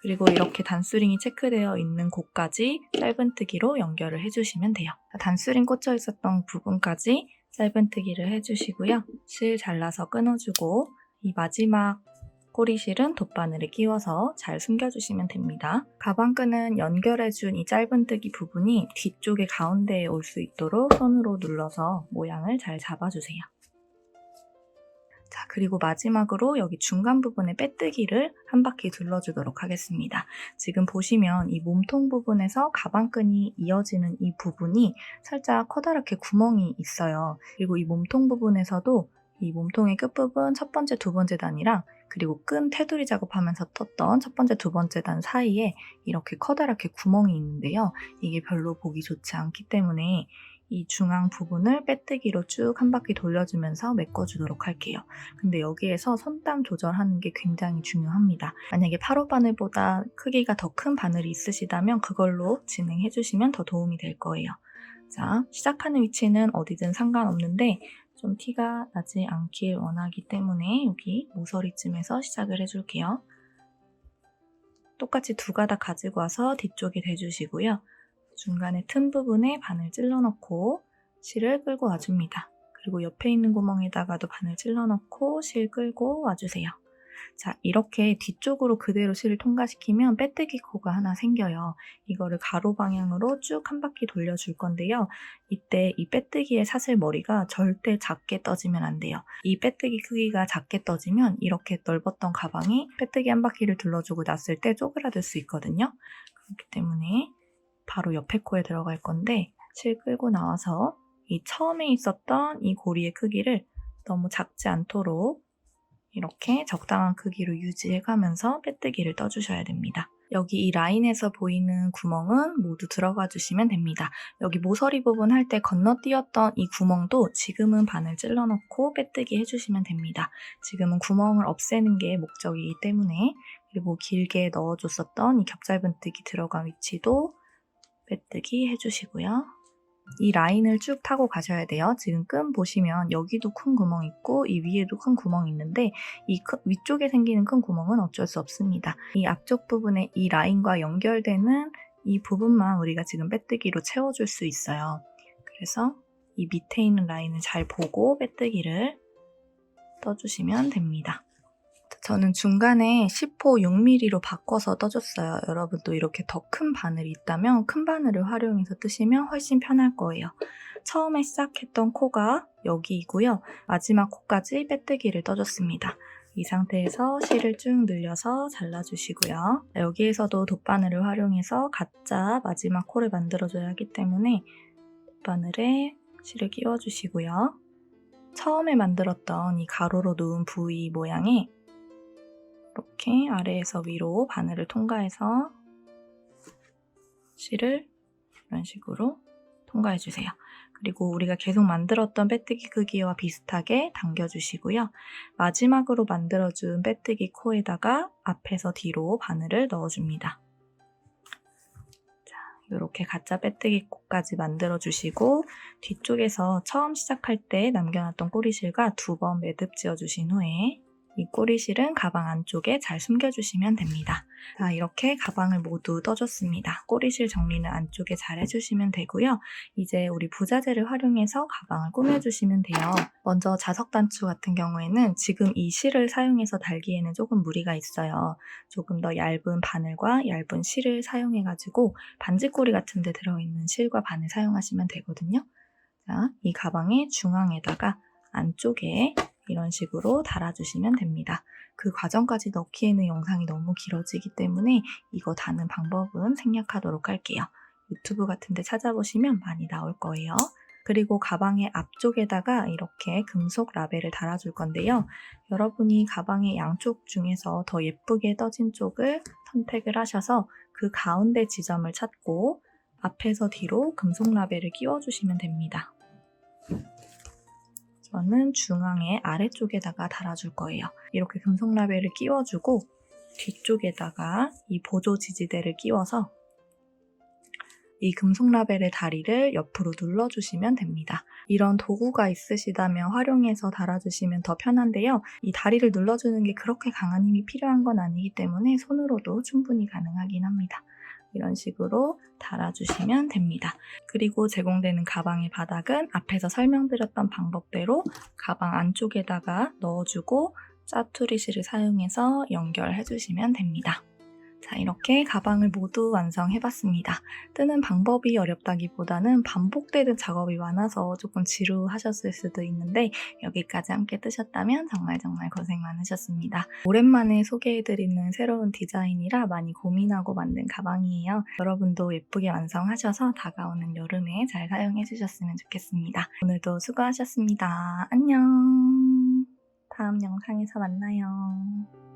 Speaker 1: 그리고 이렇게 단수링이 체크되어 있는 곳까지 짧은뜨기로 연결을 해주시면 돼요. 단수링 꽂혀 있었던 부분까지 짧은뜨기를 해주시고요. 실 잘라서 끊어주고 이 마지막 꼬리실은 돗바늘에 끼워서 잘 숨겨주시면 됩니다. 가방끈은 연결해준 이 짧은뜨기 부분이 뒤쪽에 가운데에 올 수 있도록 손으로 눌러서 모양을 잘 잡아주세요. 자, 그리고 마지막으로 여기 중간 부분에 빼뜨기를 한 바퀴 둘러주도록 하겠습니다. 지금 보시면 이 몸통 부분에서 가방끈이 이어지는 이 부분이 살짝 커다랗게 구멍이 있어요. 그리고 이 몸통 부분에서도 이 몸통의 끝부분 첫 번째, 두 번째 단이랑 그리고 끈 테두리 작업하면서 떴던 첫 번째, 두 번째 단 사이에 이렇게 커다랗게 구멍이 있는데요. 이게 별로 보기 좋지 않기 때문에 이 중앙 부분을 빼뜨기로 쭉 한 바퀴 돌려주면서 메꿔주도록 할게요. 근데 여기에서 선땀 조절하는 게 굉장히 중요합니다. 만약에 8호 바늘보다 크기가 더 큰 바늘이 있으시다면 그걸로 진행해주시면 더 도움이 될 거예요. 자, 시작하는 위치는 어디든 상관없는데 좀 티가 나지 않길 원하기 때문에 여기 모서리쯤에서 시작을 해줄게요. 똑같이 두 가닥 가지고 와서 뒤쪽에 대주시고요. 중간에 틈 부분에 바늘 찔러 넣고 실을 끌고 와줍니다. 그리고 옆에 있는 구멍에다가도 바늘 찔러 넣고 실 끌고 와주세요. 자, 이렇게 뒤쪽으로 그대로 실을 통과시키면 빼뜨기 코가 하나 생겨요. 이거를 가로 방향으로 쭉 한 바퀴 돌려줄 건데요. 이때 이 빼뜨기의 사슬머리가 절대 작게 떠지면 안 돼요. 이 빼뜨기 크기가 작게 떠지면 이렇게 넓었던 가방이 빼뜨기 한 바퀴를 둘러주고 났을 때 쪼그라들 수 있거든요. 그렇기 때문에 바로 옆에 코에 들어갈 건데 실 끌고 나와서 이 처음에 있었던 이 고리의 크기를 너무 작지 않도록 이렇게 적당한 크기로 유지해가면서 빼뜨기를 떠주셔야 됩니다. 여기 이 라인에서 보이는 구멍은 모두 들어가 주시면 됩니다. 여기 모서리 부분 할 때 건너뛰었던 이 구멍도 지금은 바늘 찔러 넣고 빼뜨기 해주시면 됩니다. 지금은 구멍을 없애는 게 목적이기 때문에 그리고 길게 넣어줬었던 이 겹짧은뜨기 들어간 위치도 빼뜨기 해주시고요. 이 라인을 쭉 타고 가셔야 돼요. 지금 끈 보시면 여기도 큰 구멍 있고 이 위에도 큰 구멍이 있는데 이 위쪽에 생기는 큰 구멍은 어쩔 수 없습니다. 이 앞쪽 부분에 이 라인과 연결되는 이 부분만 우리가 지금 빼뜨기로 채워줄 수 있어요. 그래서 이 밑에 있는 라인을 잘 보고 빼뜨기를 떠주시면 됩니다. 저는 중간에 10호 6mm로 바꿔서 떠줬어요. 여러분도 이렇게 더 큰 바늘이 있다면 큰 바늘을 활용해서 뜨시면 훨씬 편할 거예요. 처음에 시작했던 코가 여기이고요. 마지막 코까지 빼뜨기를 떠줬습니다. 이 상태에서 실을 쭉 늘려서 잘라주시고요. 여기에서도 돗바늘을 활용해서 가짜 마지막 코를 만들어줘야 하기 때문에 돗바늘에 실을 끼워주시고요. 처음에 만들었던 이 가로로 누운 부위 모양에 이렇게 아래에서 위로 바늘을 통과해서 실을 이런 식으로 통과해주세요. 그리고 우리가 계속 만들었던 빼뜨기 크기와 비슷하게 당겨주시고요. 마지막으로 만들어준 빼뜨기 코에다가 앞에서 뒤로 바늘을 넣어줍니다. 자, 이렇게 가짜 빼뜨기 코까지 만들어주시고 뒤쪽에서 처음 시작할 때 남겨놨던 꼬리실과 2번 매듭 지어주신 후에 이 꼬리실은 가방 안쪽에 잘 숨겨주시면 됩니다. 자, 이렇게 가방을 모두 떠줬습니다. 꼬리실 정리는 안쪽에 잘 해주시면 되고요. 이제 우리 부자재를 활용해서 가방을 꾸며주시면 돼요. 먼저 자석 단추 같은 경우에는 지금 이 실을 사용해서 달기에는 조금 무리가 있어요. 조금 더 얇은 바늘과 얇은 실을 사용해가지고 반지꼬리 같은 데 들어있는 실과 바늘 사용하시면 되거든요. 자, 이 가방의 중앙에다가 안쪽에 이런 식으로 달아주시면 됩니다. 그 과정까지 넣기에는 영상이 너무 길어지기 때문에 이거 다는 방법은 생략하도록 할게요. 유튜브 같은 데 찾아보시면 많이 나올 거예요. 그리고 가방의 앞쪽에다가 이렇게 금속 라벨을 달아줄 건데요. 여러분이 가방의 양쪽 중에서 더 예쁘게 떠진 쪽을 선택을 하셔서 그 가운데 지점을 찾고 앞에서 뒤로 금속 라벨을 끼워주시면 됩니다. 저는 중앙에 아래쪽에다가 달아줄 거예요. 이렇게 금속 라벨을 끼워주고 뒤쪽에다가 이 보조 지지대를 끼워서 이 금속 라벨의 다리를 옆으로 눌러주시면 됩니다. 이런 도구가 있으시다면 활용해서 달아주시면 더 편한데요. 이 다리를 눌러주는 게 그렇게 강한 힘이 필요한 건 아니기 때문에 손으로도 충분히 가능하긴 합니다. 이런 식으로 달아주시면 됩니다. 그리고 제공되는 가방의 바닥은 앞에서 설명드렸던 방법대로 가방 안쪽에다가 넣어주고 짜투리 실을 사용해서 연결해주시면 됩니다. 자, 이렇게 가방을 모두 완성해봤습니다. 뜨는 방법이 어렵다기보다는 반복되는 작업이 많아서 조금 지루하셨을 수도 있는데 여기까지 함께 뜨셨다면 정말 고생 많으셨습니다. 오랜만에 소개해드리는 새로운 디자인이라 많이 고민하고 만든 가방이에요. 여러분도 예쁘게 완성하셔서 다가오는 여름에 잘 사용해주셨으면 좋겠습니다. 오늘도 수고하셨습니다. 안녕. 다음 영상에서 만나요.